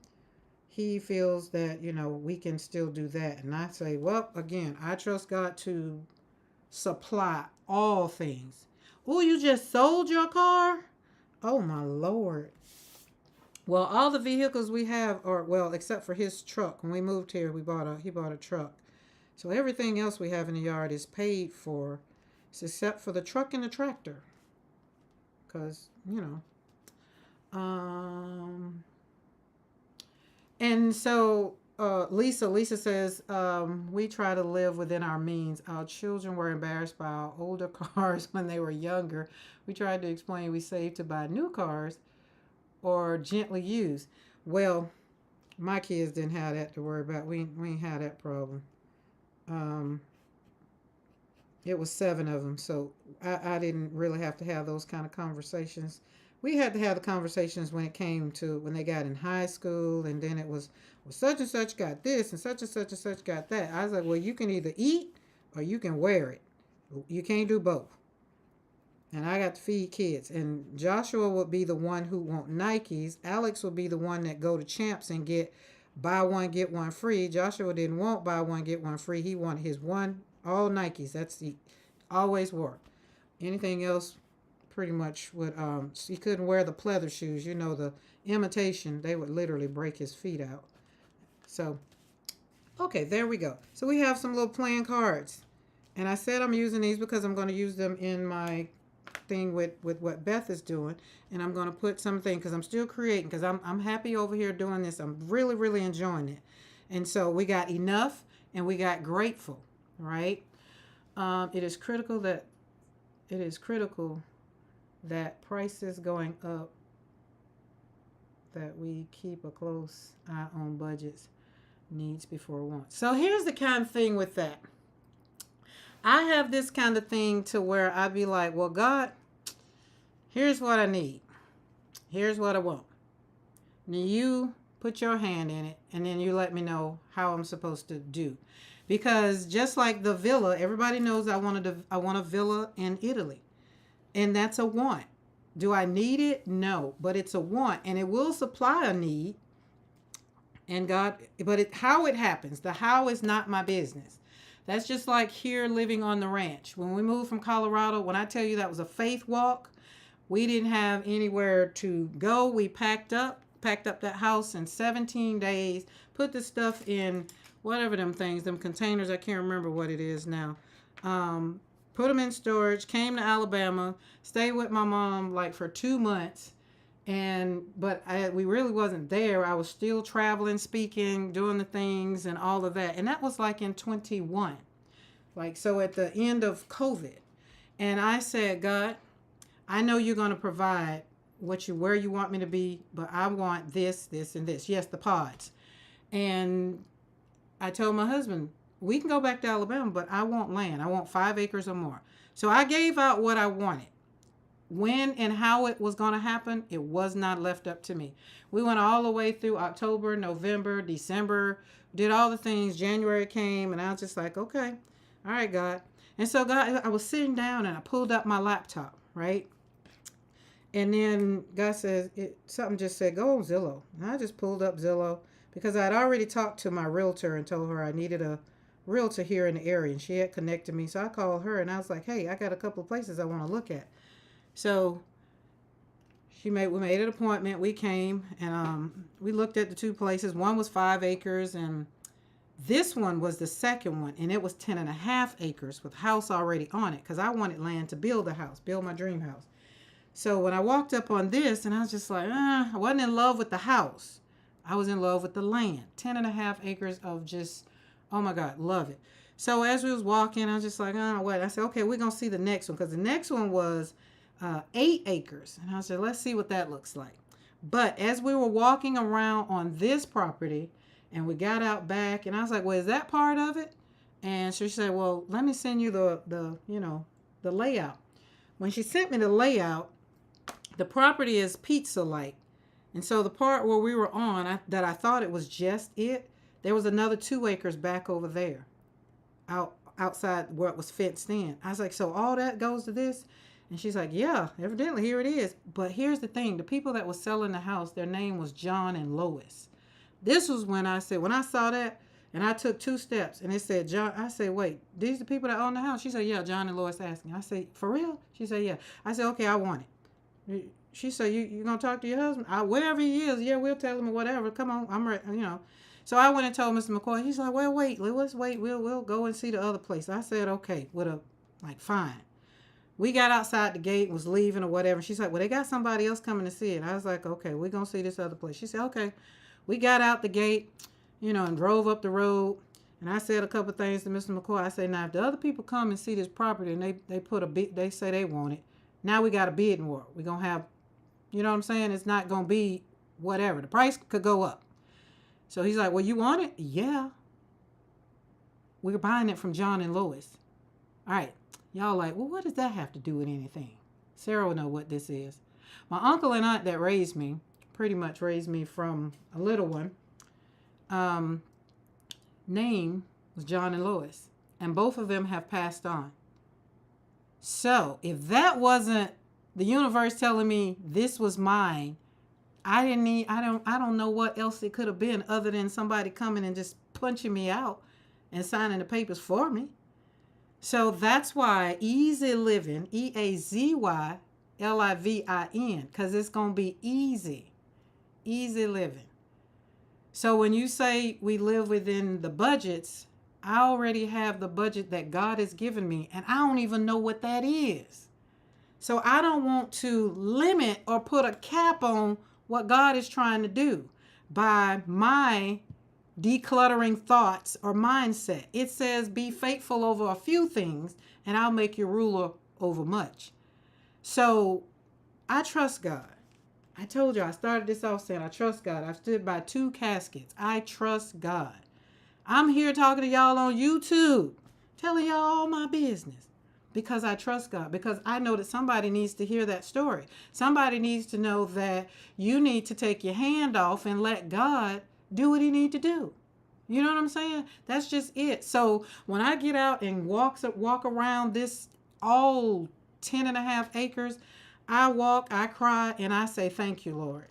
he feels that, you know, we can still do that. And I say, well, again, I trust God to supply all things. Oh, you just sold your car? Oh, my Lord. Well, all the vehicles we have are, well, except for his truck. When we moved here, he bought a truck. So everything else we have in the yard is paid for, except for the truck and the tractor. Because, you know. And so Lisa says, we try to live within our means. Our children were embarrassed by our older cars when they were younger. We tried to explain we saved to buy new cars or gently used. Well, my kids didn't have that to worry about. We ain't had that problem. It was 7 of them, so I didn't really have to have those kind of conversations. We had to have the conversations when it came to when they got in high school, and then it was, well, such and such got this, and such and such got that. I was like, well, you can either eat or you can wear it. You can't do both. And I got to feed kids. And Joshua would be the one who want Nikes. Alex would be the one that go to Champs and get buy one, get one free. Joshua didn't want buy one, get one free. He wanted his one, all Nikes. That's he always wore. Anything else pretty much would, he couldn't wear the pleather shoes. You know, the imitation, they would literally break his feet out. So, okay, there we go. So we have some little playing cards. And I said I'm using these because I'm going to use them in my thing with what Beth is doing, and I'm going to put something because I'm still creating because I'm happy over here doing this. I'm really enjoying it. And so we got enough and we got grateful, right? It is critical that prices going up, that we keep a close eye on budgets, needs before wants. So here's the kind of thing with that. I have this kind of thing to where I be like, well, God, here's what I need. Here's what I want. Now you put your hand in it, and then you let me know how I'm supposed to do. Because just like the villa, everybody knows I want a villa in Italy. And that's a want. Do I need it? No. But it's a want. And it will supply a need. And God, but how it happens, the how is not my business. That's just like here living on the ranch. When we moved from Colorado, when I tell you that was a faith walk, we didn't have anywhere to go. We packed up that house in 17 days, put the stuff in whatever them things, them containers, I can't remember what it is now. Put them in storage, came to Alabama, stayed with my mom like for 2 months, But we really wasn't there. I was still traveling, speaking, doing the things and all of that. And that was like in 21. Like, so at the end of COVID. And I said, God, I know you're going to provide where you want me to be, but I want this, this, and this. Yes, the pods. And I told my husband, we can go back to Alabama, but I want land. I want 5 acres or more. So I gave out what I wanted. When and how it was going to happen, it was not left up to me. We went all the way through October, November, December, did all the things. January came, and I was just like, okay, all right, God. And so, God, I was sitting down, and I pulled up my laptop, right? And then God says, something just said, go on Zillow. And I just pulled up Zillow because I'd already talked to my realtor and told her I needed a realtor here in the area. And she had connected me. So I called her, and I was like, hey, I got a couple of places I want to look at. So we made an appointment. We came, and we looked at the 2 places. One was 5 acres, and this one was the second one, and it was 10.5 acres with house already on it because I wanted land to build a house, build my dream house. So when I walked up on this, and I was just like, I wasn't in love with the house. I was in love with the land. 10.5 acres of just, oh my God, love it. So as we was walking, I was just like, wait. I said, okay, we're going to see the next one because the next one was 8 acres. And I said, let's see what that looks like. But as we were walking around on this property and we got out back, and I was like, well, is that part of it? And so she said, well, let me send you the layout. When she sent me the layout, the property is pizza-like. And so the part where we were on, that I thought it was just it, there was another 2 acres back over there, outside where it was fenced in. I was like, so all that goes to this? And she's like, yeah, evidently here it is. But here's the thing. The people that were selling the house, their name was John and Lois. This was when I saw that, and I took 2 steps, and it said John. I said, wait, these the people that own the house? She said, yeah, John and Lois asking. I said, for real? She said, yeah. I said, okay, I want it. She said, you going to talk to your husband? Wherever he is, yeah, we'll tell him or whatever. Come on, I'm ready, So I went and told Mr. McCoy. He's like, well, wait, let's wait. We'll go and see the other place. I said, okay, fine. We got outside the gate and was leaving or whatever. She's like, well, they got somebody else coming to see it. I was like, okay, we're going to see this other place. She said, okay. We got out the gate, and drove up the road. And I said a couple of things to Mr. McCoy. I said, now, if the other people come and see this property and they put a bid, they say they want it, now we got a bidding war. We're going to have, you know what I'm saying? It's not going to be whatever. The price could go up. So he's like, well, you want it? Yeah. We're buying it from John and Lois. All right. Y'all like, well, what does that have to do with anything? Sarah will know what this is. My uncle and aunt that raised me, pretty much raised me from a little one, name was John and Lois. And both of them have passed on. So if that wasn't the universe telling me this was mine, I don't know what else it could have been other than somebody coming and just punching me out and signing the papers for me. So that's why easy living, EAZY LIVIN, because it's going to be easy living. So when you say we live within the budgets, I already have the budget that God has given me, and I don't even know what that is. So I don't want to limit or put a cap on what God is trying to do by my decluttering thoughts or mindset. It says, be faithful over a few things, and I'll make you ruler over much. So I trust God. I told you, I started this off saying I trust God. I've stood by 2 caskets. I trust God. I'm here talking to y'all on YouTube, telling y'all all my business because I trust God, because I know that somebody needs to hear that story. Somebody needs to know that you need to take your hand off and let God do what he need to do. You know what I'm saying? That's just it. So when I get out and walk around this all 10.5 acres, I walk, I cry, and I say, thank you, Lord.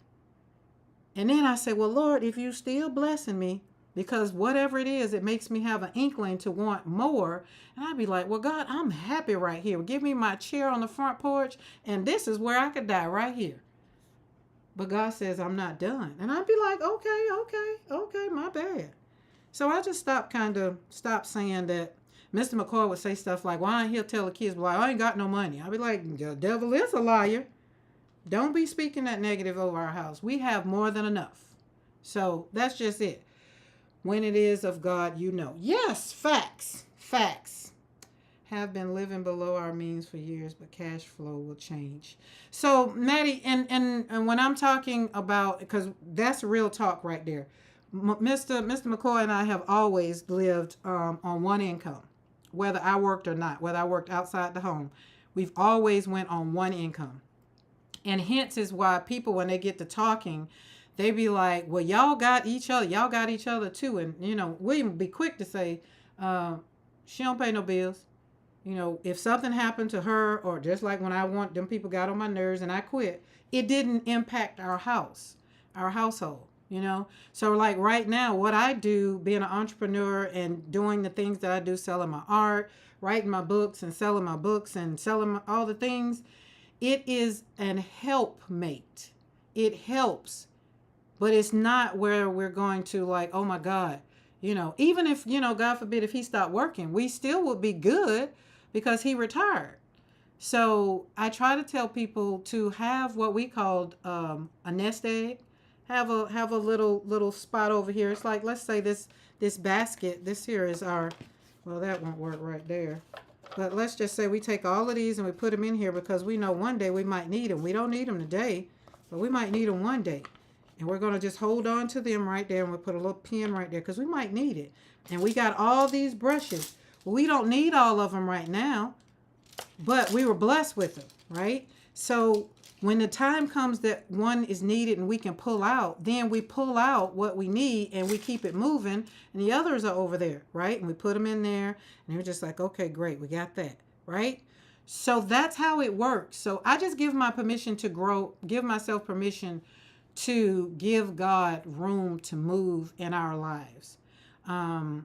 And then I say, well, Lord, if you still blessing me, because whatever it is, it makes me have an inkling to want more. And I'd be like, well, God, I'm happy right here. Give me my chair on the front porch, and this is where I could die right here. But God says, I'm not done. And I'd be like, okay, my bad. So I just stopped saying that. Mr. McCoy would say stuff like, well, he'll tell the kids, well, I ain't got no money. I'd be like, the devil is a liar. Don't be speaking that negative over our house. We have more than enough. So that's just it. When it is of God, you know. Yes, facts. Facts. Have been living below our means for years, but cash flow will change. So, Maddie, and when I'm talking about, because that's real talk right there. Mr. McCoy and I have always lived on one income, whether I worked or not, whether I worked outside the home. We've always went on one income. And hence is why people, when they get to talking, they be like, well, y'all got each other. Y'all got each other too. And, William be quick to say, she don't pay no bills. If something happened to her, or just like when them people got on my nerves and I quit, it didn't impact our household. So like right now, what I do, being an entrepreneur and doing the things that I do, selling my art, writing my books and selling my books and selling all the things, it is an helpmate. It helps, but it's not where we're going to like, oh my God, even if, God forbid, if he stopped working, we still would be good because he retired. So I try to tell people to have what we called a nest egg. Have a little spot over here. It's like, let's say this basket. This here is our, well, that won't work right there. But let's just say we take all of these and we put them in here because we know one day we might need them. We don't need them today, but we might need them one day. And we're going to just hold on to them right there, and we'll put a little pin right there because we might need it. And we got all these brushes. Well, we don't need all of them right now, but we were blessed with them, right? So when the time comes that one is needed and we can pull out, then we pull out what we need and we keep it moving, and the others are over there, right? And we put them in there, and we're just like, okay, great, we got that, right? So that's how it works. So I just give myself permission to give God room to move in our lives.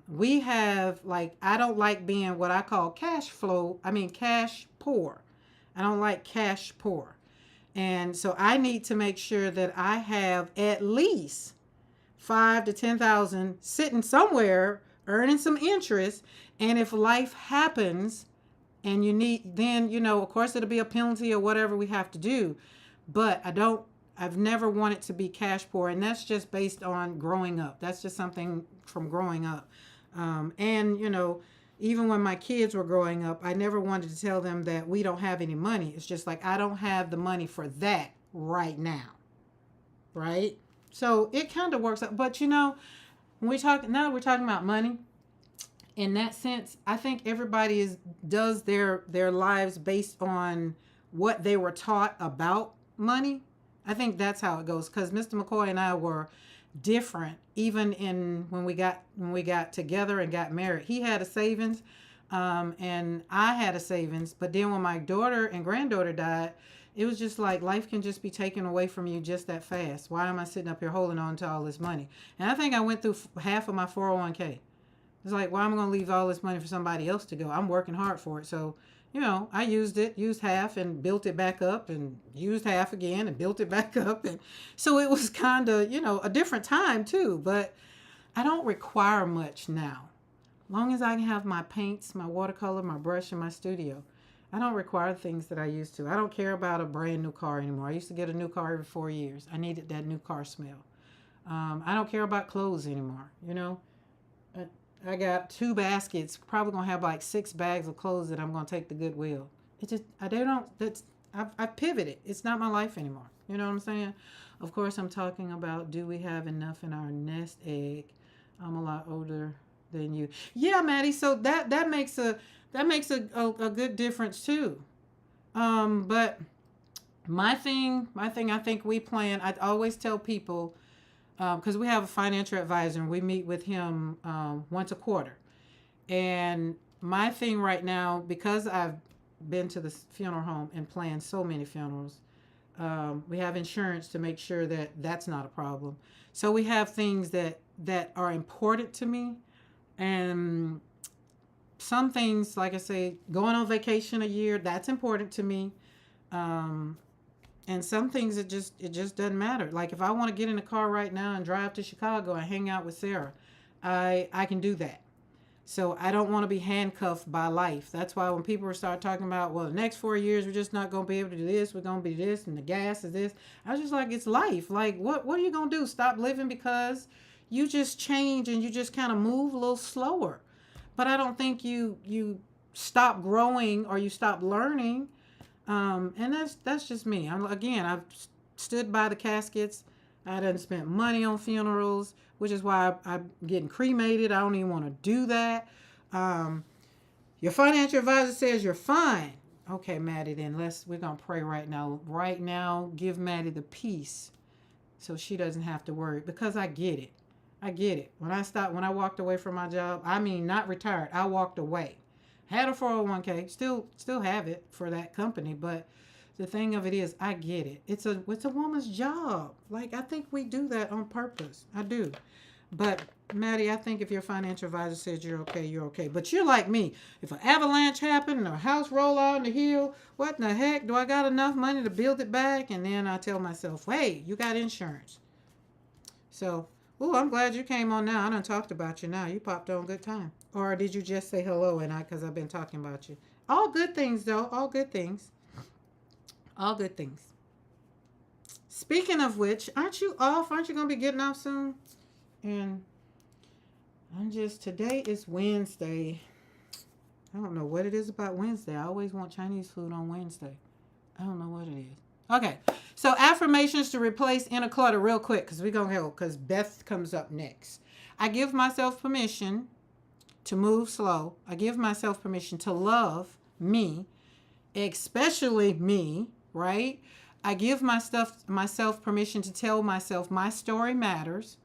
We have, like, I don't like being what I call cash poor. I don't like cash poor. And so I need to make sure that I have at least 5 to 10,000 sitting somewhere earning some interest. And if life happens and you need, then, of course it'll be a penalty or whatever we have to do. But I've never wanted to be cash poor. And that's just based on growing up. That's just something from growing up. Even when my kids were growing up, I never wanted to tell them that we don't have any money. It's just like, I don't have the money for that right now. Right? So it kind of works out. But when we're talking about money, in that sense, I think everybody does their lives based on what they were taught about money. I think that's how it goes. Because Mr. McCoy and I were different, even when we got together and got married. He had a savings, and I had a savings. But then when my daughter and granddaughter died, it was just like life can just be taken away from you just that fast. Why am I sitting up here holding on to all this money? And I think I went through half of my 401k. It's like, why am I going to leave all this money for somebody else to go? I'm working hard for it. So, I used half and built it back up, and used half again and built it back up. And so it was kind of, a different time too. But I don't require much now. As long as I can have my paints, my watercolor, my brush in my studio, I don't require things that I used to. I don't care about a brand new car anymore. I used to get a new car every 4 years. I needed that new car smell. I don't care about clothes anymore. I got 2 baskets, probably going to have like 6 bags of clothes that I'm going to take to Goodwill. I've pivoted. It's not my life anymore. You know what I'm saying? Of course, I'm talking about, do we have enough in our nest egg? I'm a lot older than you. Yeah, Maddie. So that makes a good difference too. But my thing, I think we plan, I always tell people, because we have a financial advisor and we meet with him once a quarter. And my thing right now, because I've been to the funeral home and planned so many funerals, we have insurance to make sure that that's not a problem. So we have things that are important to me. And some things, like I say, going on vacation a year, that's important to me. And some things it just doesn't matter. Like if I want to get in a car right now and drive to Chicago and hang out with Sarah, I can do that. So I don't want to be handcuffed by life. That's why when people start talking about, well, the next 4 years, we're just not going to be able to do this. We're going to be this, and the gas is this. I was just like, it's life. Like, what are you going to do? Stop living because you just change and you just kind of move a little slower. But I don't think you stop growing or you stop learning. And that's just me. I've stood by the caskets. I done spent money on funerals, which is why I'm getting cremated. I don't even want to do that. Your financial advisor says you're fine. Okay, Maddie, then we're going to pray right now. Right now, give Maddie the peace so she doesn't have to worry, because I get it. I get it. When I walked away from my job, I mean, not retired, I walked away. Had a 401k, still have it for that company, but the thing of it is, I get it. It's a woman's job. Like, I think we do that on purpose. I do. But Maddie, I think if your financial advisor says you're okay, you're okay. But you're like me. If an avalanche happened and a house roll out on the hill, what in the heck? Do I got enough money to build it back? And then I tell myself, hey, you got insurance. So, I'm glad you came on now. I done talked about you now. You popped on good time. Or did you just say hello and because I've been talking about you? All good things, though. All good things. All good things. Speaking of which, aren't you off? Aren't you going to be getting off soon? And today is Wednesday. I don't know what it is about Wednesday. I always want Chinese food on Wednesday. I don't know what it is. Okay. So affirmations to replace inner clutter real quick, because we're going to go, because Beth comes up next. I give myself permission to move slow. I give myself permission to love me, especially me, right? I give myself permission to tell myself my story matters,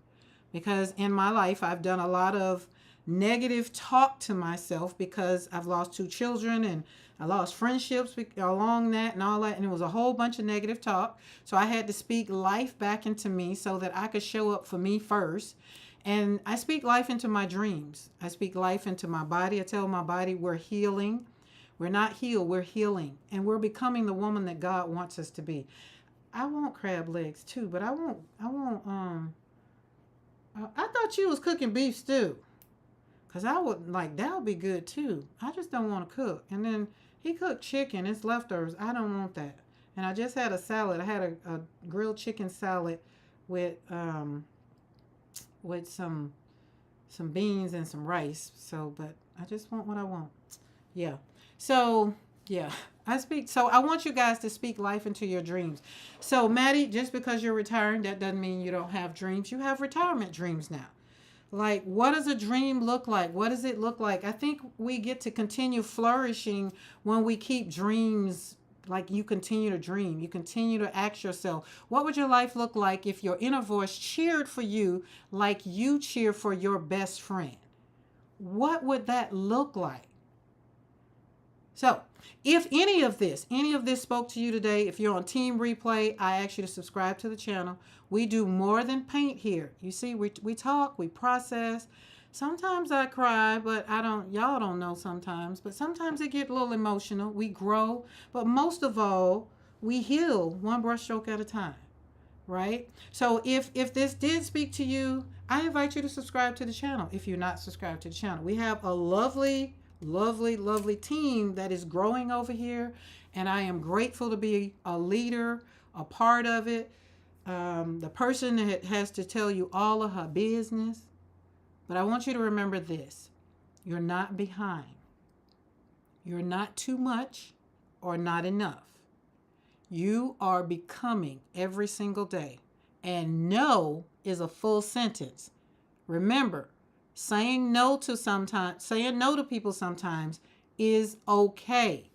because in my life I've done a lot of negative talk to myself because I've lost 2 children and I lost friendships along that and all that, and it was a whole bunch of negative talk. So I had to speak life back into me so that I could show up for me first. And I speak life into my dreams. I speak life into my body. I tell my body we're healing. We're not healed, we're healing. And we're becoming the woman that God wants us to be. I want crab legs too, but I thought you was cooking beef stew. Because that would be good too. I just don't want to cook. And then he cooked chicken, it's leftovers. I don't want that. And I just had a salad. I had a grilled chicken salad with some beans and some rice. So, but I just want what I want. Yeah. So, yeah. I want you guys to speak life into your dreams. So, Maddie, just because you're retiring, that doesn't mean you don't have dreams. You have retirement dreams now. Like, what does a dream look like? What does it look like? I think we get to continue flourishing when we keep dreams. Like, you continue to dream. You continue to ask yourself, what would your life look like if your inner voice cheered for you like you cheer for your best friend? What would that look like? So, if any of this spoke to you today, if you're on Team Replay, I ask you to subscribe to the channel. We do more than paint here. You see, we talk, we process. Sometimes I cry, but y'all don't know sometimes, but sometimes it get a little emotional. We grow, but most of all, we heal one brushstroke at a time, right? So if this did speak to you, I invite you to subscribe to the channel if you're not subscribed to the channel. We have a lovely team that is growing over here, and I am grateful to be a leader, a part of it, the person that has to tell you all of her business. But I want you to remember this: you're not behind, you're not too much or not enough. You are becoming every single day, and no is a full sentence. Remember, saying no to people sometimes is okay.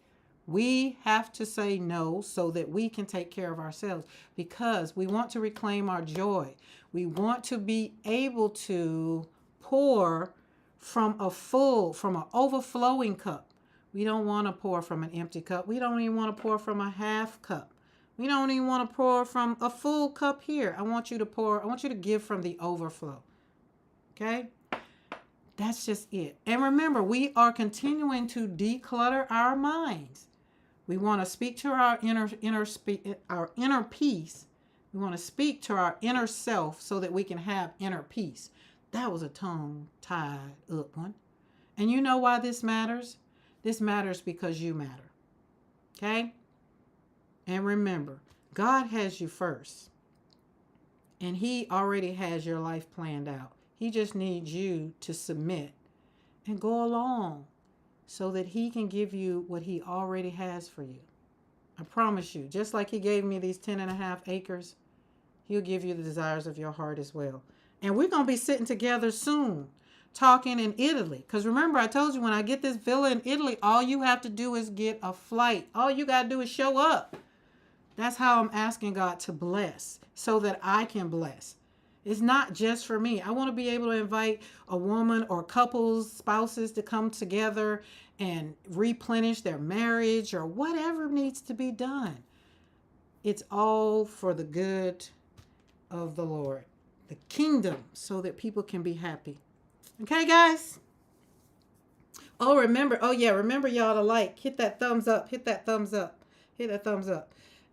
We have to say no so that we can take care of ourselves, because we want to reclaim our joy. We want to be able to pour from an overflowing cup. We don't want to pour from an empty cup. We don't even want to pour from a half cup. We don't even want to pour from a full cup here. I want you to give from the overflow. Okay? That's just it. And remember, we are continuing to declutter our minds. We want to speak to our inner peace. We want to speak to our inner self so that we can have inner peace. That was a tongue-tied up one. And you know why this matters? This matters because you matter. Okay? And remember, God has you first. And He already has your life planned out. He just needs you to submit and go along so that He can give you what He already has for you. I promise you, just like He gave me these 10.5 acres, He'll give you the desires of your heart as well. And we're going to be sitting together soon, talking in Italy. Because remember, I told you when I get this villa in Italy, all you have to do is get a flight. All you got to do is show up. That's how I'm asking God to bless so that I can bless. It's not just for me. I want to be able to invite a woman or couples, spouses to come together and replenish their marriage or whatever needs to be done. It's all for the good of the Lord, the kingdom, so that people can be happy. Okay, guys? Remember y'all to like, hit that thumbs up, hit that thumbs up.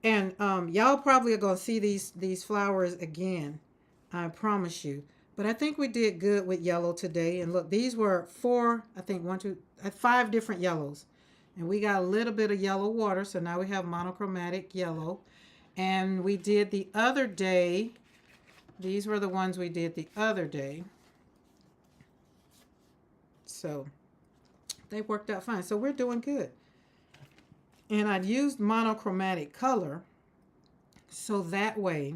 And y'all probably are going to see these flowers again. I promise you. But I think we did good with yellow today. And look, these were 5 different yellows. And we got a little bit of yellow water. So now we have monochromatic yellow. And we did the other day. These were the ones we did the other day. So they worked out fine. So we're doing good. And I used monochromatic color so that way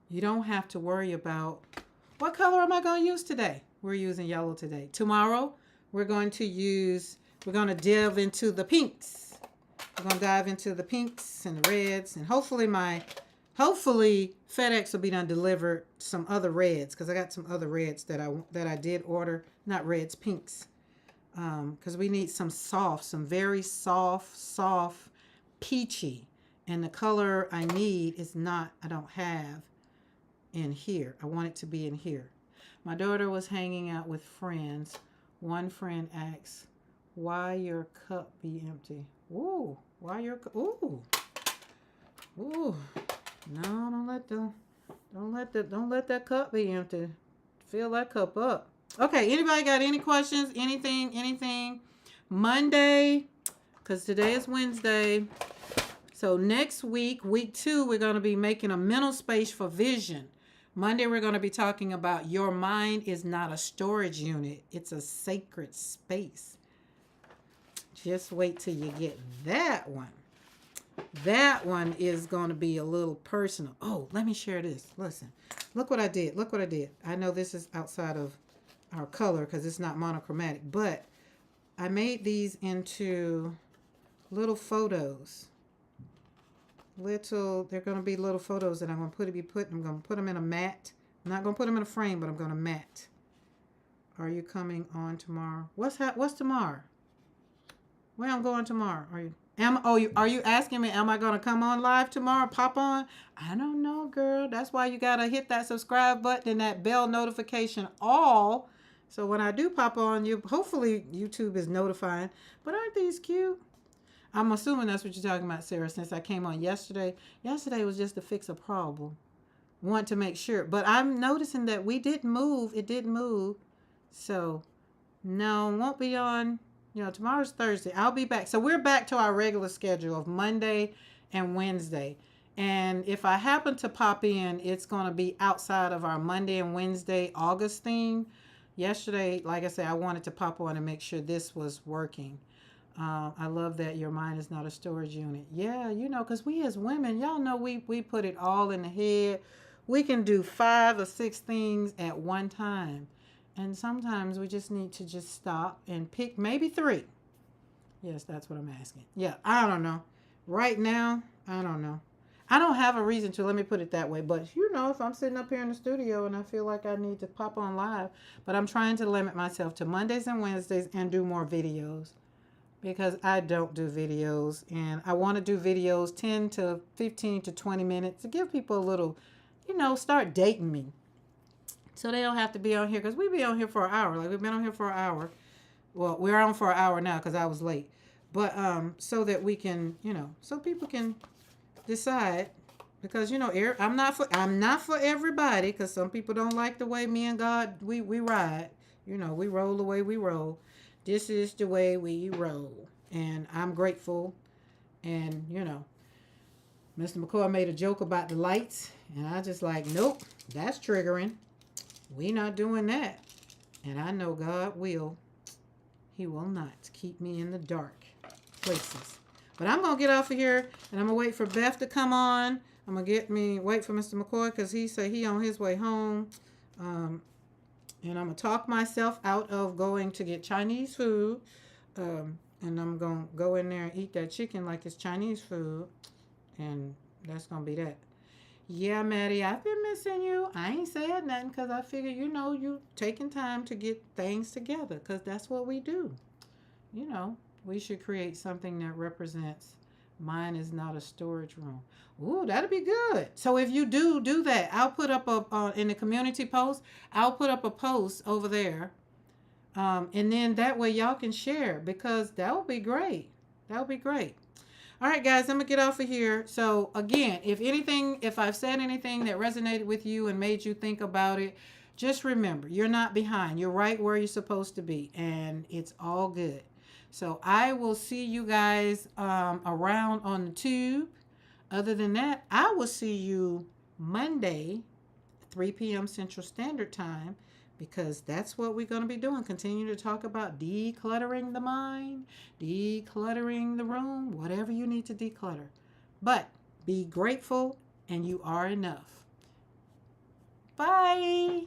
you don't have to worry about what color am I going to use today. We're using yellow today. Tomorrow we're going to delve into the pinks. We're going to dive into the pinks and the reds, and hopefully FedEx will be done delivered some other reds, because I got some other reds that I did order, not reds, pinks. Because we need some very soft, peachy. And the color I need I don't have in here. I want it to be in here. My daughter was hanging out with friends. One friend asked, why your cup be empty? Ooh, why your cup? Ooh. No, don't let that cup be empty. Fill that cup up. Okay, anybody got any questions? Anything? Monday, because today is Wednesday. So next week, week 2, we're going to be making a mental space for vision. Monday, we're going to be talking about your mind is not a storage unit. It's a sacred space. Just wait till you get that one. That one is going to be a little personal. Oh, let me share this. Listen, look what I did. I know this is outside of our color because it's not monochromatic, but I made these into little photos. They're going to be little photos that I'm going to put them in a mat. I'm not going to put them in a frame, but I'm going to mat. Are you coming on tomorrow? What's tomorrow? Where I'm going tomorrow? Are you asking me, am I going to come on live tomorrow? Pop on? I don't know, girl. That's why you got to hit that subscribe button and that bell notification all. So when I do pop on, hopefully YouTube is notifying. But aren't these cute? I'm assuming that's what you're talking about, Sarah, since I came on yesterday. Yesterday was just to fix a problem. Want to make sure. But I'm noticing that we didn't move. It didn't move. So, no, won't be on. Tomorrow's Thursday. I'll be back. So we're back to our regular schedule of Monday and Wednesday. And if I happen to pop in, it's going to be outside of our Monday and Wednesday August theme. Yesterday, like I said, I wanted to pop on and make sure this was working. I love that your mind is not a storage unit. Yeah, because we as women, y'all know we put it all in the head. We can do 5 or 6 things at one time. And sometimes we just need to just stop and pick maybe 3. Yes, that's what I'm asking. Yeah, I don't know. Right now, I don't know. I don't have a reason to, let me put it that way. But, if I'm sitting up here in the studio and I feel like I need to pop on live. But I'm trying to limit myself to Mondays and Wednesdays and do more videos. Because I don't do videos. And I want to do videos 10 to 15 to 20 minutes to give people a little, start dating me. So they don't have to be on here. Because we be on here for an hour. Like, we've been on here for an hour. Well, we're on for an hour now because I was late. But so that we can, so people can decide. Because, I'm not for everybody. Because some people don't like the way me and God, we ride. We roll the way we roll. This is the way we roll. And I'm grateful. And, you know, Mr. McCoy made a joke about the lights. And I just like, nope, that's triggering. We not doing that. And I know God will. He will not keep me in the dark places. But I'm going to get off of here. And I'm going to wait for Beth to come on. I'm going to wait for Mr. McCoy because he said he on his way home. And I'm going to talk myself out of going to get Chinese food. And I'm going to go in there and eat that chicken like it's Chinese food. And that's going to be that. Yeah, Maddie, I've been missing you. I ain't said nothing because I figure, you know, you taking time to get things together because that's what we do. You know, we should create something that represents mine is not a storage room. Ooh, that'd be good. So if you do that, I'll put up in the community post, I'll put up a post over there. And then that way y'all can share because that would be great. That would be great. All right, guys, I'm going to get off of here. So again, if I've said anything that resonated with you and made you think about it, just remember, you're not behind. You're right where you're supposed to be, and it's all good. So I will see you guys around on the tube. Other than that, I will see you Monday, 3 p.m. Central Standard Time, because that's what we're going to be doing. Continue to talk about decluttering the mind, decluttering the room, whatever you need to declutter. But be grateful, and you are enough. Bye.